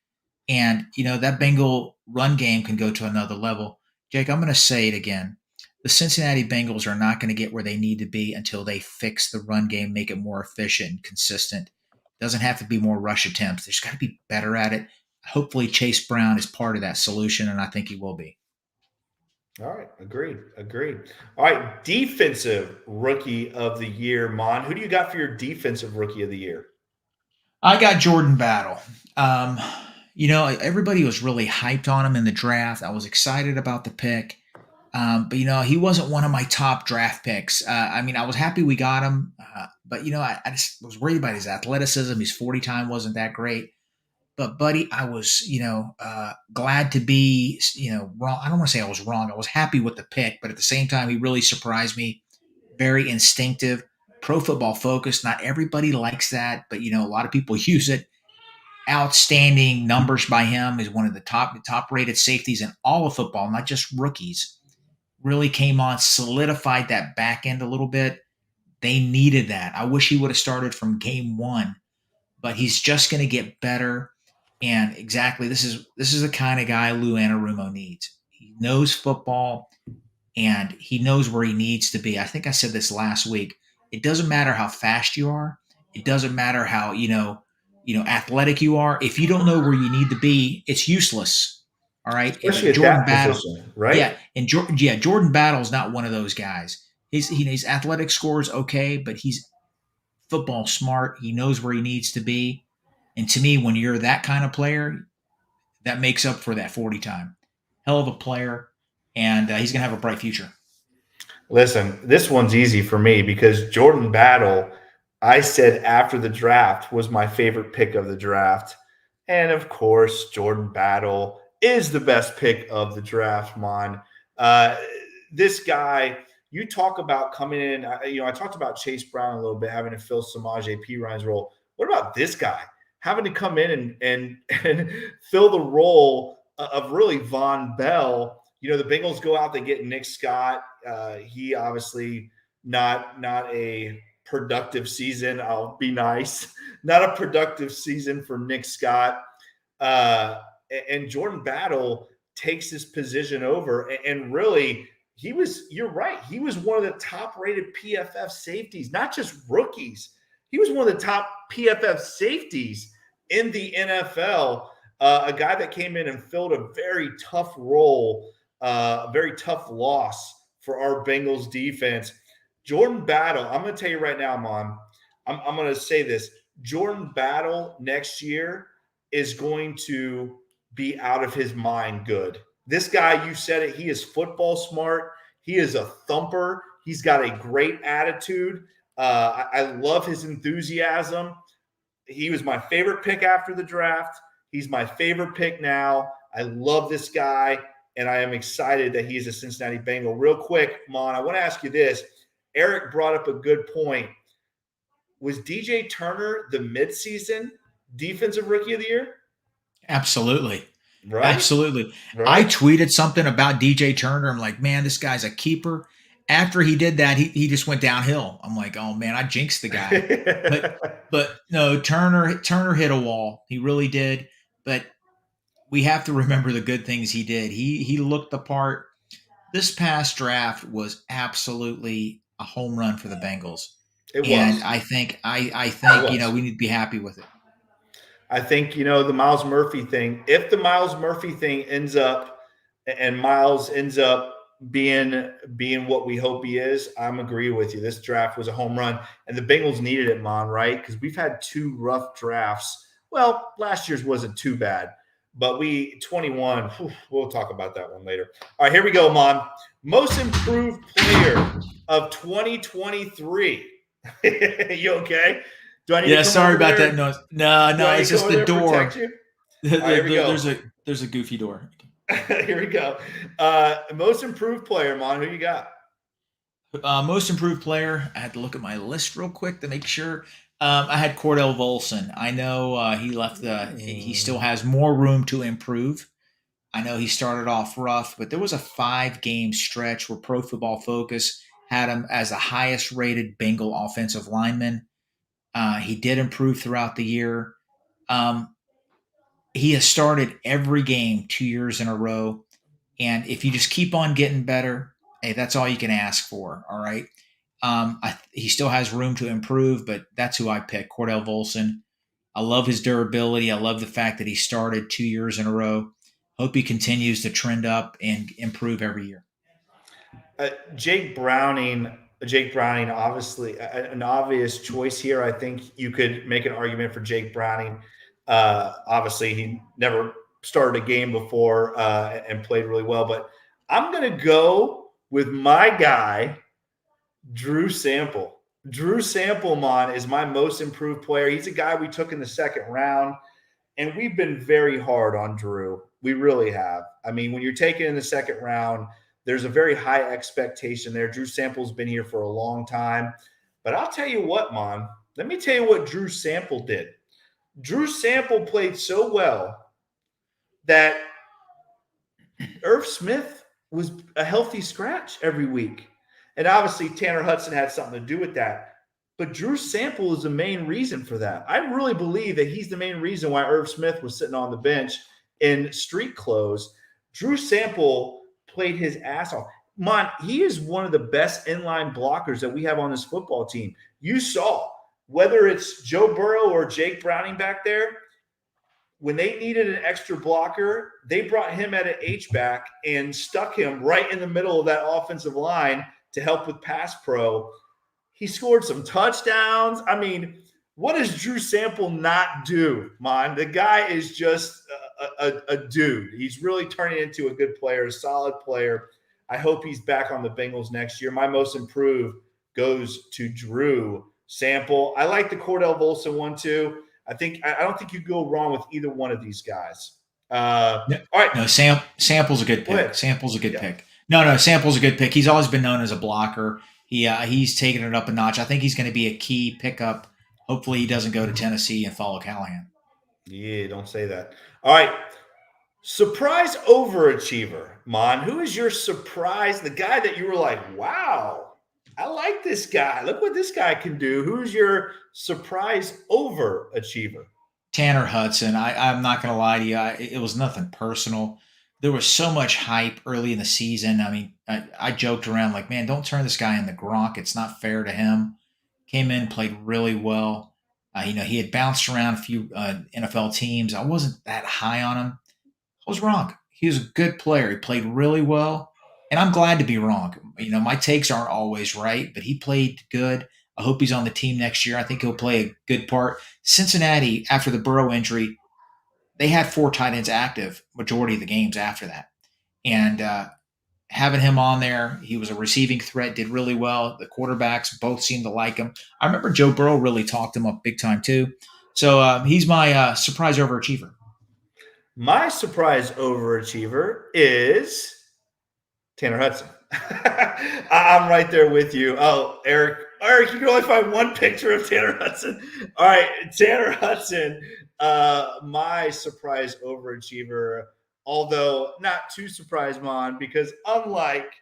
And, that Bengal run game can go to another level. Jake, I'm going to say it again. The the Cincinnati Bengals are not going to get where they need to be until they fix the run game, make it more efficient and consistent. It doesn't have to be more rush attempts. They just got to be better at it. Hopefully, Chase Brown is part of that solution, and I think he will be. All right, agreed, agreed. All right, defensive rookie of the year, Mon. Who do you got for your defensive rookie of the year? I got Jordan Battle. Um, everybody was really hyped on him in the draft. I was excited about the pick. But he wasn't one of my top draft picks. I was happy we got him, but I just was worried about his athleticism. His 40 time wasn't that great. But buddy, I was glad to be wrong. I don't want to say I was wrong. I was happy with the pick, but at the same time, he really surprised me. Very instinctive, pro football focused. Not everybody likes that, but a lot of people use it. Outstanding numbers by him. Is one of the top rated safeties in all of football, not just rookies. Really came on, solidified that back end a little bit. They needed that. I wish he would have started from game one, but he's just going to get better. And exactly, this is the kind of guy Lou Anarumo needs. He knows football, and he knows where he needs to be. I think I said this last week. It doesn't matter how fast you are. It doesn't matter how athletic you are. If you don't know where you need to be, it's useless. All right, Especially at that position, right? Yeah, and Jordan Battle's not one of those guys. His athletic score is okay, but he's football smart. He knows where he needs to be, and to me, when you're that kind of player, that makes up for that 40 time. Hell of a player, and he's gonna have a bright future. Listen, this one's easy for me because Jordan Battle, I said after the draft, was my favorite pick of the draft. And of course, Jordan Battle is the best pick of the draft, Mon. This guy, you talk about coming in, I talked about Chase Brown a little bit, having to fill Samaje Perine role. What about this guy? Having to come in and fill the role of really Von Bell. The Bengals go out, they get Nick Scott. He obviously not a productive season. I'll be nice. Not a productive season for Nick Scott. And Jordan Battle takes this position over. And really, you're right. He was one of the top rated PFF safeties, not just rookies. He was one of the top PFF safeties in the NFL. A guy that came in and filled a very tough role, a very tough loss for our Bengals defense. Jordan Battle, I'm going to tell you right now, Mom, I'm going to say this. Jordan Battle next year is going to be out of his mind good. This guy, you said it, he is football smart. He is a thumper. He's got a great attitude. I love his enthusiasm. He was my favorite pick after the draft. He's my favorite pick now. I love this guy, and I am excited that he's a Cincinnati Bengal. Real quick, Mon, I want to ask you this. Eric brought up a good point. Was DJ Turner the midseason defensive rookie of the year? Absolutely. Right? Absolutely. Right? I tweeted something about DJ Turner. I'm like, man, this guy's a keeper. After he did that, he just went downhill. I'm like, oh man, I jinxed the guy. but no, Turner hit a wall. He really did. But we have to remember the good things he did. He looked the part. This past draft was absolutely a home run for the Bengals. It was. And I think we need to be happy with it. I think, the Miles Murphy thing, if the Miles Murphy thing ends up and Miles ends up being what we hope he is, I'm agree with you. This draft was a home run, and the Bengals needed it, Mon, right? Because we've had two rough drafts. Well, last year's wasn't too bad, but 21, we'll talk about that one later. All right, here we go, Mon. Most improved player of 2023. You okay? Do I need to come sorry over about there? that noise. No, it's just the door. Here we go. There's a goofy door. Here we go. Most improved player, Mon. Who you got? Most improved player. I had to look at my list real quick to make sure. I had Cordell Volson. I know he left. He still has more room to improve. I know he started off rough, but there was a 5-game stretch where Pro Football Focus had him as the highest rated Bengal offensive lineman. He did improve throughout the year. He has started every game 2 years in a row. And if you just keep on getting better, Hey, that's all you can ask for. All right. He still has room to improve, but that's who I pick, Cordell Volson. I love his durability. I love the fact that he started 2 years in a row. Hope he continues to trend up and improve every year. Uh, Jake Browning, Jake Browning, obviously an obvious choice here. I think you could make an argument for Jake Browning. Obviously, he never started a game before and played really well, but I'm going to go with my guy, Drew Sample. Drew Samplemon is my most improved player. He's a guy we took in the second round. And we've been very hard on Drew. We really have. I mean, when you're taken in the second round, there's a very high expectation there. Drew Sample's been here for a long time. But I'll tell you what, Mon, let me tell you what Drew Sample did. Drew Sample played so well that Irv Smith was a healthy scratch every week. And obviously, Tanner Hudson had something to do with that. But Drew Sample is the main reason for that. I really believe that he's the main reason why Irv Smith was sitting on the bench in street clothes. Drew Sample played his ass off. Mon, he is one of the best inline blockers that we have on this football team. You saw, whether it's Joe Burrow or Jake Browning back there, when they needed an extra blocker, they brought him at an H-back and stuck him right in the middle of that offensive line to help with pass pro. He scored some touchdowns. I mean, what does Drew Sample not do, man? The guy is just a dude. He's really turning into a good player, a solid player. I hope he's back on the Bengals next year. My most improved goes to Drew Sample. I like the Cordell Volson one too. I don't think you go wrong with either one of these guys. No, All right. no, Sample's a good pick. Sample's a good pick. No, Sample's a good pick. He's always been known as a blocker. He's taken it up a notch. I think he's going to be a key pickup. Hopefully, he doesn't go to Tennessee and follow Callahan. Yeah, don't say that. All right. Surprise overachiever, Mon. Who is your surprise? The guy that you were like, wow, I like this guy. Look what this guy can do. Who's your surprise overachiever? Tanner Hudson. I'm not going to lie to you. It was nothing personal. There was so much hype early in the season. I mean, I joked around like, man, don't turn this guy into Gronk. It's not fair to him. Came in, played really well. He had bounced around a few NFL teams. I wasn't that high on him. I was wrong. He was a good player. He played really well, and I'm glad to be wrong. My takes aren't always right, but he played good. I hope he's on the team next year. I think he'll play a good part. Cincinnati, after the Burrow injury, they had 4 tight ends active majority of the games after that. And having him on there, he was a receiving threat, did really well. The quarterbacks both seemed to like him. I remember Joe Burrow really talked him up big time too. So he's my surprise overachiever. My surprise overachiever is Tanner Hudson. I'm right there with you. Oh, Eric, you can only find one picture of Tanner Hudson. All right, Tanner Hudson, my surprise overachiever, although not too surprised, Mon, because unlike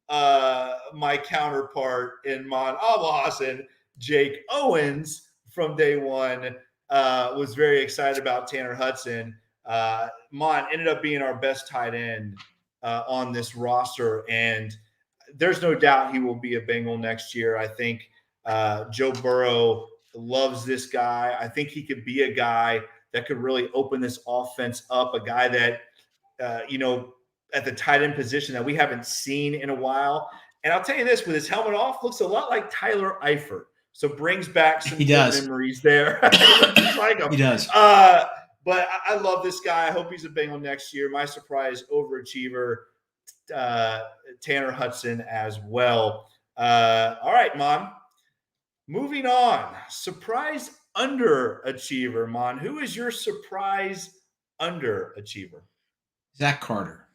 my counterpart in Mon Abahasan, Jake Owens from day one was very excited about Tanner Hudson. Mon ended up being our best tight end on this roster, and there's no doubt he will be a Bengal next year. I think Joe Burrow loves this guy. I think he could be a guy that could really open this offense up, a guy that, at the tight end position that we haven't seen in a while. And I'll tell you this, with his helmet off, looks a lot like Tyler Eifert. So brings back some good memories there. Like him. He does. But I love this guy. I hope he's a Bengal next year. My surprise overachiever, Tanner Hudson as well. All right, Mon. Moving on. Surprise underachiever, Mon. Who is your surprise underachiever? Zach Carter.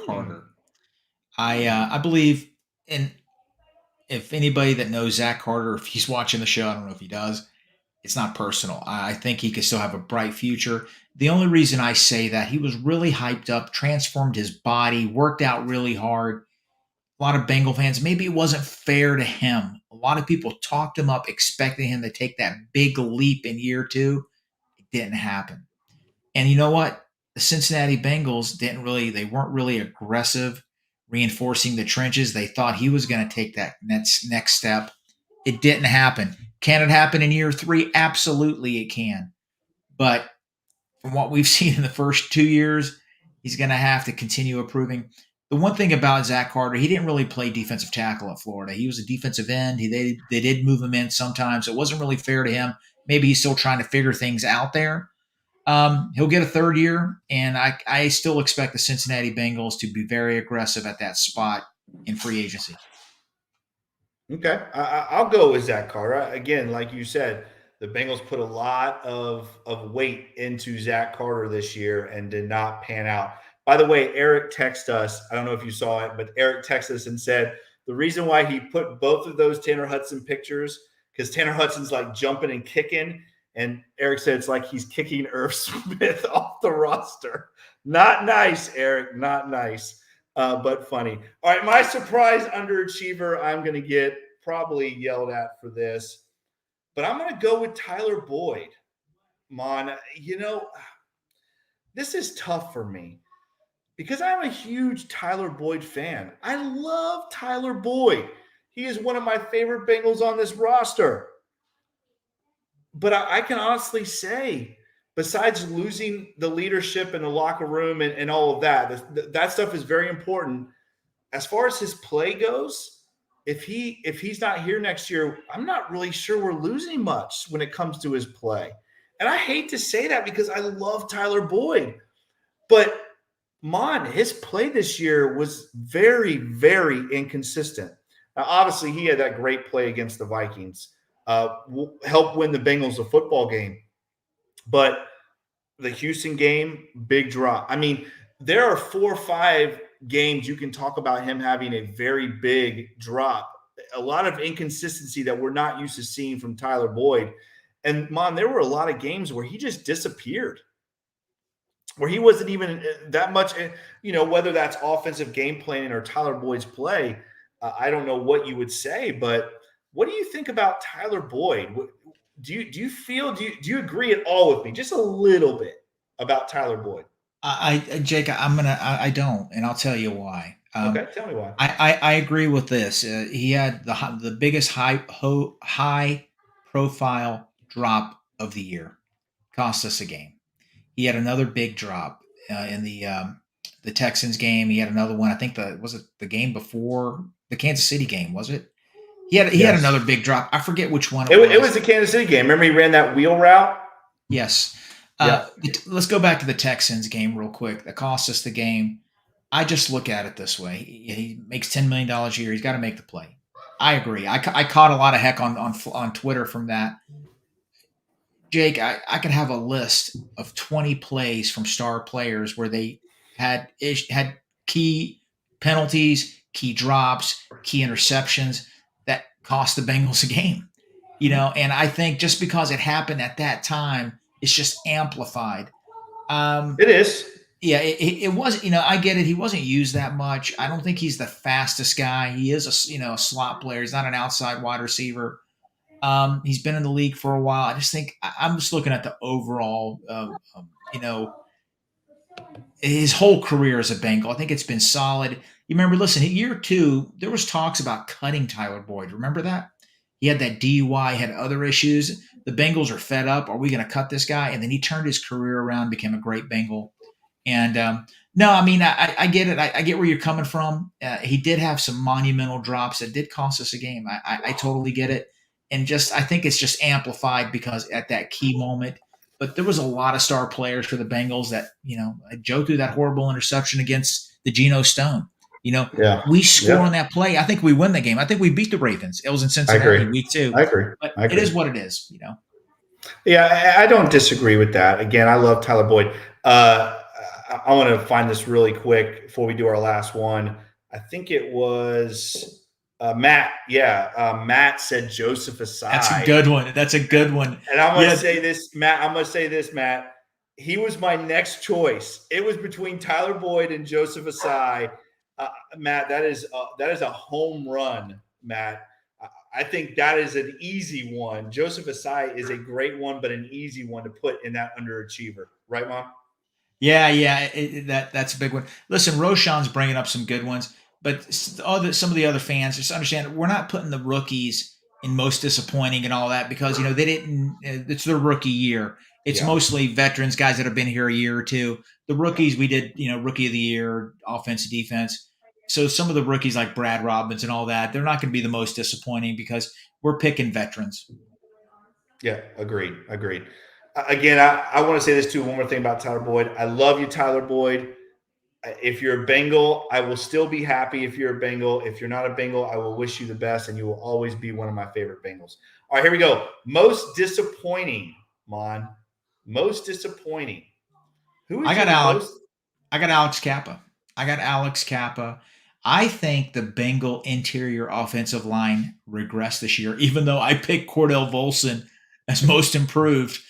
Carter. I believe in, if anybody that knows Zach Carter, if he's watching the show, I don't know if he does, it's not personal. I think he could still have a bright future. The only reason I say that, he was really hyped up, transformed his body, worked out really hard. A lot of Bengal fans, maybe it wasn't fair to him. A lot of people talked him up, expecting him to take that big leap in year 2. It didn't happen. And you know what? The Cincinnati Bengals they weren't really aggressive reinforcing the trenches. They thought he was going to take that next step. It didn't happen. Can it happen in year 3? Absolutely, it can. But from what we've seen in the first 2 years, he's going to have to continue improving. The one thing about Zach Carter, he didn't really play defensive tackle at Florida. He was a defensive end. They did move him in sometimes. It wasn't really fair to him. Maybe he's still trying to figure things out there. He'll get a third year, and I still expect the Cincinnati Bengals to be very aggressive at that spot in free agency. Okay, I'll go with Zach Carter. Again, like you said, the Bengals put a lot of weight into Zach Carter this year and did not pan out. By the way, Eric texted us. I don't know if you saw it, but Eric texted us and said the reason why he put both of those Tanner Hudson pictures, because Tanner Hudson's like jumping and kicking, and Eric said it's like he's kicking Irv Smith off the roster. Not nice, Eric. Not nice. But funny. All right, my surprise underachiever, I'm going to get probably yelled at for this, but I'm going to go with Tyler Boyd. Mon, this is tough for me because I'm a huge Tyler Boyd fan. I love Tyler Boyd. He is one of my favorite Bengals on this roster. But I can honestly say, besides losing the leadership in the locker room and all of that, that stuff is very important. As far as his play goes, if he's not here next year, I'm not really sure we're losing much when it comes to his play. And I hate to say that because I love Tyler Boyd. But, his play this year was very, very inconsistent. Now, obviously, he had that great play against the Vikings. Helped win the Bengals a football game. But the Houston game, big drop. I mean, there are 4 or 5 games you can talk about him having a very big drop. A lot of inconsistency that we're not used to seeing from Tyler Boyd. And, there were a lot of games where he just disappeared, where he wasn't even that much, whether that's offensive game planning or Tyler Boyd's play. I don't know what you would say, but what do you think about Tyler Boyd? Do you agree at all with me, just a little bit, about Tyler Boyd? Jake, I don't, and I'll tell you why. Okay, tell me why. I agree with this. He had the biggest high profile drop of the year, cost us a game. He had another big drop in the Texans game. He had another one. I think was it the game before the Kansas City game? Was it? He had another big drop. I forget which one it was. It was the Kansas City game. Remember he ran that wheel route? Yes. Let's go back to the Texans game real quick. That cost us the game. I just look at it this way. He makes $10 million a year. He's got to make the play. I agree. I caught a lot of heck on Twitter from that. Jake, I could have a list of 20 plays from star players where they had key penalties, key drops, key interceptions that cost the Bengals a game. And I think just because it happened at that time, it's just amplified. It is. Yeah, it was. I get it. He wasn't used that much. I don't think he's the fastest guy. He is a slot player. He's not an outside wide receiver. He's been in the league for a while. I just think I'm just looking at the overall, his whole career as a Bengal. I think it's been solid. You remember, listen, in year 2, there was talks about cutting Tyler Boyd. Remember that? He had that DUI, had other issues. The Bengals are fed up. Are we going to cut this guy? And then he turned his career around, became a great Bengal. And no, I mean, I get it. I get where you're coming from. He did have some monumental drops that did cost us a game. I totally get it. And I think it's just amplified because at that key moment. But there was a lot of star players for the Bengals that, Joe threw that horrible interception against the Geno Stone. We score on that play. I think we win the game. I think we beat the Ravens. It was in Cincinnati week 2. I agree. But it is what it is, Yeah, I don't disagree with that. Again, I love Tyler Boyd. I want to find this really quick before we do our last one. I think it was Matt. Yeah, Matt said Joseph Asai. That's a good one. And I'm going to say this, Matt. He was my next choice. It was between Tyler Boyd and Joseph Asai. Matt, that is a home run, Matt. I think that is an easy one. Joseph Asai is a great one, but an easy one to put in that underachiever. Right, Mom? Yeah, that's a big one. Listen, Roshan's bringing up some good ones. but some of the other fans just understand we're not putting the rookies in most disappointing and all that because they didn't. It's their rookie year. It's Yeah. mostly veterans, guys that have been here a year or two. The rookies we did, rookie of the year, offense, defense. So some of the rookies like Brad Robbins and all that, they're not going to be the most disappointing because we're picking veterans. Yeah, agreed. Agreed. Again, I want to say this too. One more thing about Tyler Boyd. I love you, Tyler Boyd. If you're a Bengal, I will still be happy if you're a Bengal. If you're not a Bengal, I will wish you the best, and you will always be one of my favorite Bengals. All right, here we go. Most disappointing, Mon. Most disappointing. Who I is got your Alex. most? I got Alex Kappa. I got Alex Kappa. I think the Bengal interior offensive line regressed this year, even though I picked Cordell Volson as most improved.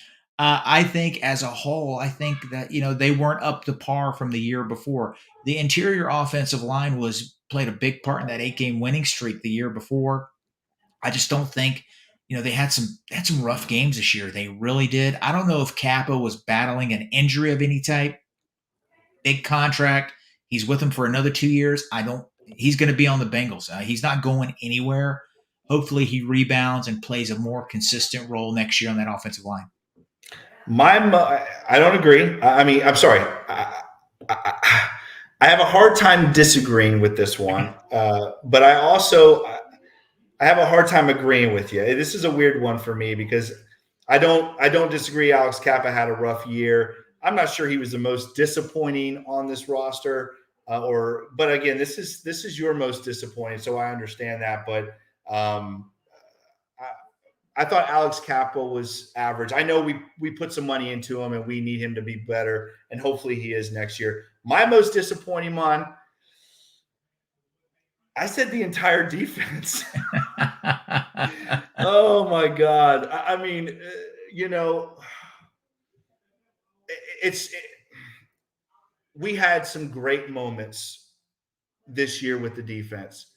I think as a whole, I think that they weren't up to par from the year before. The interior offensive line was played a big part in that 8-game winning streak the year before. I just don't think they had some rough games this year. They really did. I don't know if Kappa was battling an injury of any type. Big contract. He's with them for another 2 years. He's going to be on the Bengals. He's not going anywhere. Hopefully he rebounds and plays a more consistent role next year on that offensive line. I don't agree. I mean, I'm sorry. I have a hard time disagreeing with this one, but I have a hard time agreeing with you. This is a weird one for me because I don't disagree. Alex Kappa had a rough year. I'm not sure he was the most disappointing on this roster, but again, this is your most disappointing, so I understand that. But I thought Alex Kappa was average. I know we put some money into him and we need him to be better, and hopefully he is next year. My most disappointing one, I said the entire defense. Oh my God. I mean, we had some great moments this year with the defense.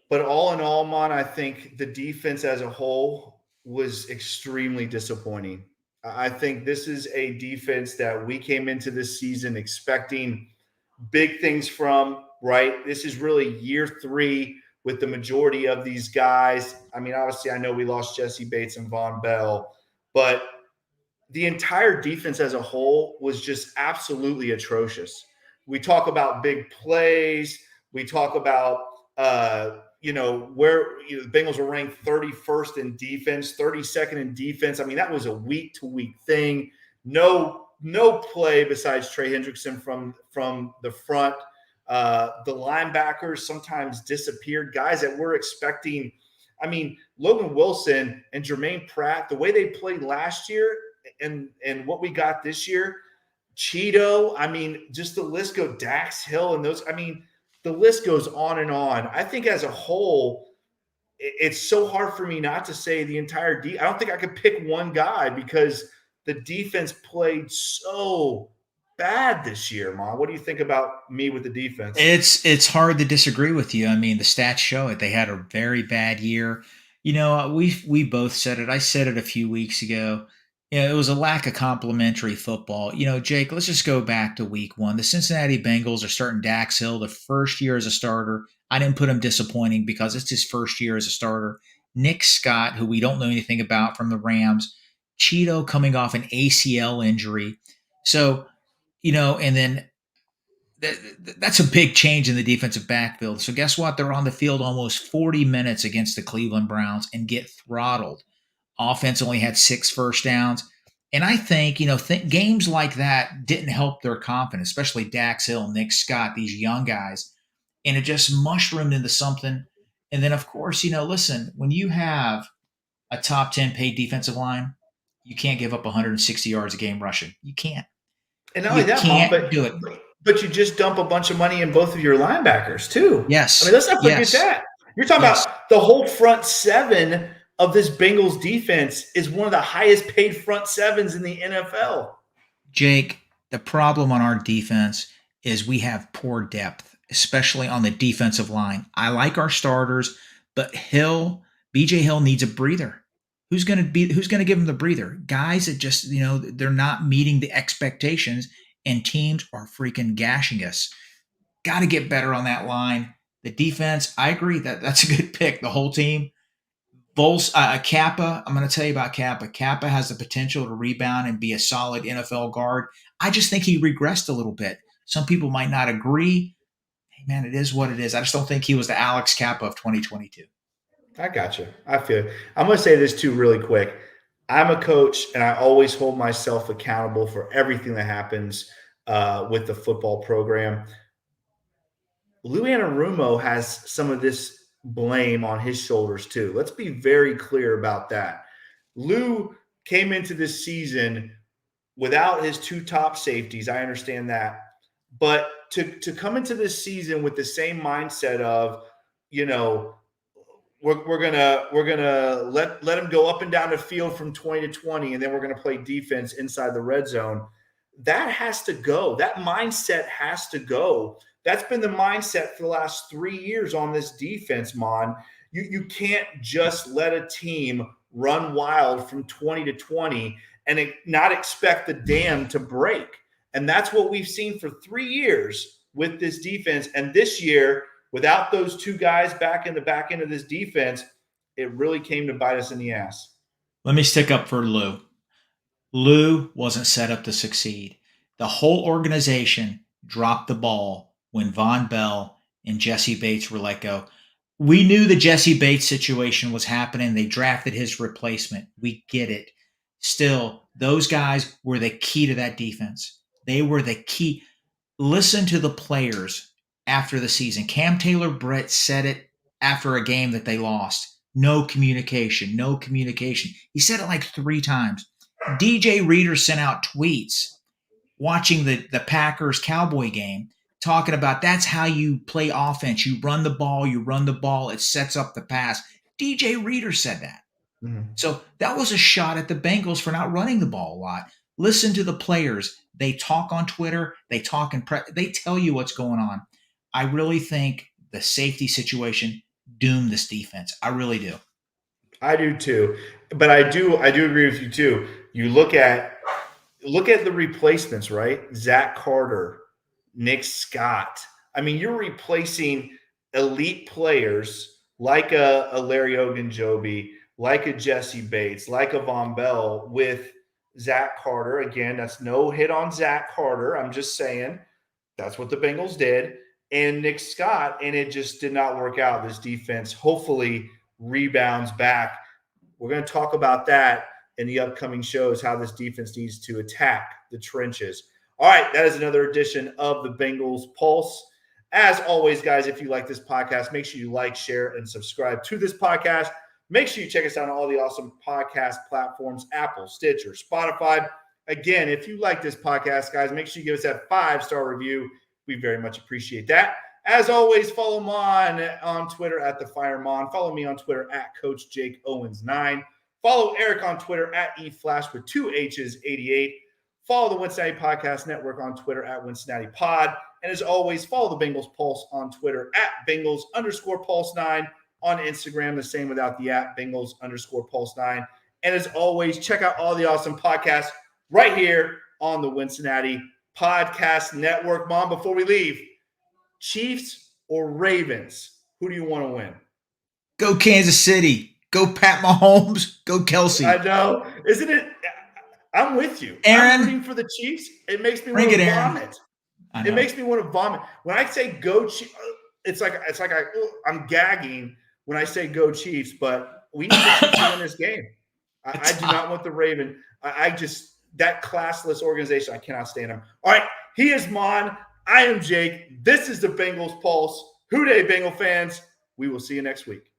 But all in all, Mon, I think the defense as a whole was extremely disappointing. I think this is a defense that we came into this season expecting big things from, right? This is really year 3 with the majority of these guys. I mean, obviously, I know we lost Jesse Bates and Von Bell, but the entire defense as a whole was just absolutely atrocious. We talk about big plays. We talk about, where the Bengals were ranked 31st in defense, 32nd in defense. I mean, that was a week-to-week thing. No play besides Trey Hendrickson from the front. The linebackers sometimes disappeared. Guys that we're expecting. I mean, Logan Wilson and Jermaine Pratt, the way they played last year and what we got this year, Cheeto, I mean, just the list goes, Dax Hill and those, I mean, the list goes on and on. I think as a whole, it's so hard for me not to say the entire I don't think I could pick one guy because the defense played so bad this year, Mom. What do you think about me with the defense? It's hard to disagree with you. I mean, the stats show it. They had a very bad year. We both said it. I said it a few weeks ago. It was a lack of complementary football. Jake, let's just go back to week 1. The Cincinnati Bengals are starting Dax Hill the first year as a starter. I didn't put him disappointing because it's his first year as a starter. Nick Scott, who we don't know anything about from the Rams. Cheeto coming off an ACL injury. So, and then that's a big change in the defensive backfield. So guess what? They're on the field almost 40 minutes against the Cleveland Browns and get throttled. Offense only had 6 first downs. And I think, games like that didn't help their confidence, especially Dax Hill, Nick Scott, these young guys. And it just mushroomed into something. And then, of course, listen, when you have a top 10 paid defensive line, you can't give up 160 yards a game rushing. You can't. And not only that, Mom, do it. But you just dump a bunch of money in both of your linebackers, too. Yes. I mean, let's not forget that. You're talking about the whole front 7 of this Bengals defense is one of the highest paid front 7s in the NFL. Jake, the problem on our defense is we have poor depth, especially on the defensive line. I like our starters, but BJ Hill needs a breather. Who's going to give him the breather? Guys that just, they're not meeting the expectations and teams are freaking gashing us. Got to get better on that line. The defense, I agree that that's a good pick. The whole team. Kappa, I'm going to tell you about Kappa. Kappa has the potential to rebound and be a solid NFL guard. I just think he regressed a little bit. Some people might not agree. Hey, man, it is what it is. I just don't think he was the Alex Kappa of 2022. I got you. I feel it. I'm going to say this too really quick. I'm a coach, and I always hold myself accountable for everything that happens with the football program. Lou Anarumo has some of this blame on his shoulders too. Let's be very clear about that. Lou came into this season without his two top safeties. I understand that. But to come into this season with the same mindset of, we're gonna let him go up and down the field from 20 to 20, and then we're gonna play defense inside the red zone. That has to go. That mindset has to go. That's been the mindset for the last 3 years on this defense, Mon. You can't just let a team run wild from 20 to 20 and not expect the dam to break. And that's what we've seen for 3 years with this defense. And this year, without those two guys back in the back end of this defense, it really came to bite us in the ass. Let me stick up for Lou. Lou wasn't set up to succeed. The whole organization dropped the ball when Von Bell and Jesse Bates were let go. We knew the Jesse Bates situation was happening. They drafted his replacement. We get it. Still, those guys were the key to that defense. They were the key. Listen to the players after the season. Cam Taylor-Britt said it after a game that they lost. No communication, no communication. He said it like 3 times. DJ Reader sent out tweets watching the Packers-Cowboy game talking about that's how you play offense. You run the ball, it sets up the pass. DJ Reader said that. Mm-hmm. So that was a shot at the Bengals for not running the ball a lot. Listen to the players. They talk on Twitter. They talk they tell you what's going on. I really think the safety situation doomed this defense. I really do. I do too. But I do agree with you too. You look at the replacements, right? Zach Carter, Nick Scott. I mean, you're replacing elite players like a Larry Ogunjobi, like a Jesse Bates, like a Von Bell with Zach Carter. Again, that's no hit on Zach Carter. I'm just saying that's what the Bengals did. And Nick Scott, and it just did not work out. This defense hopefully rebounds back. We're going to talk about that in the upcoming shows, how this defense needs to attack the trenches. All right, that is another edition of the Bengals Pulse. As always, guys, if you like this podcast, make sure you like, share, and subscribe to this podcast. Make sure you check us out on all the awesome podcast platforms, Apple, Stitcher, Spotify. Again, if you like this podcast, guys, make sure you give us that 5-star review. We very much appreciate that. As always, follow Mon on Twitter at TheFireMon. Follow me on Twitter at Coach Jake Owens9. Follow Eric on Twitter at eFlash with 2 H's 88. Follow the Wincinnati Podcast Network on Twitter at Wincinnati Pod. And as always, follow the Bengals Pulse on Twitter at Bengals_Pulse9. On Instagram, the same without the app, Bengals_Pulse9. And as always, check out all the awesome podcasts right here on the Wincinnati Podcast Network. Mom, before we leave, Chiefs or Ravens, who do you want to win? Go Kansas City. Go Pat Mahomes. Go Kelsey. I know. Isn't it? I'm with you. Aaron. I'm rooting for the Chiefs. It makes me want to vomit. It makes me want to vomit. When I say go Chiefs, it's like I'm gagging when I say go Chiefs, but we need the Chiefs to win this game. I do not want the Raven. That classless organization, I cannot stand them. All right, he is Mon. I am Jake. This is the Bengals Pulse. Hoo day, Bengal fans. We will see you next week.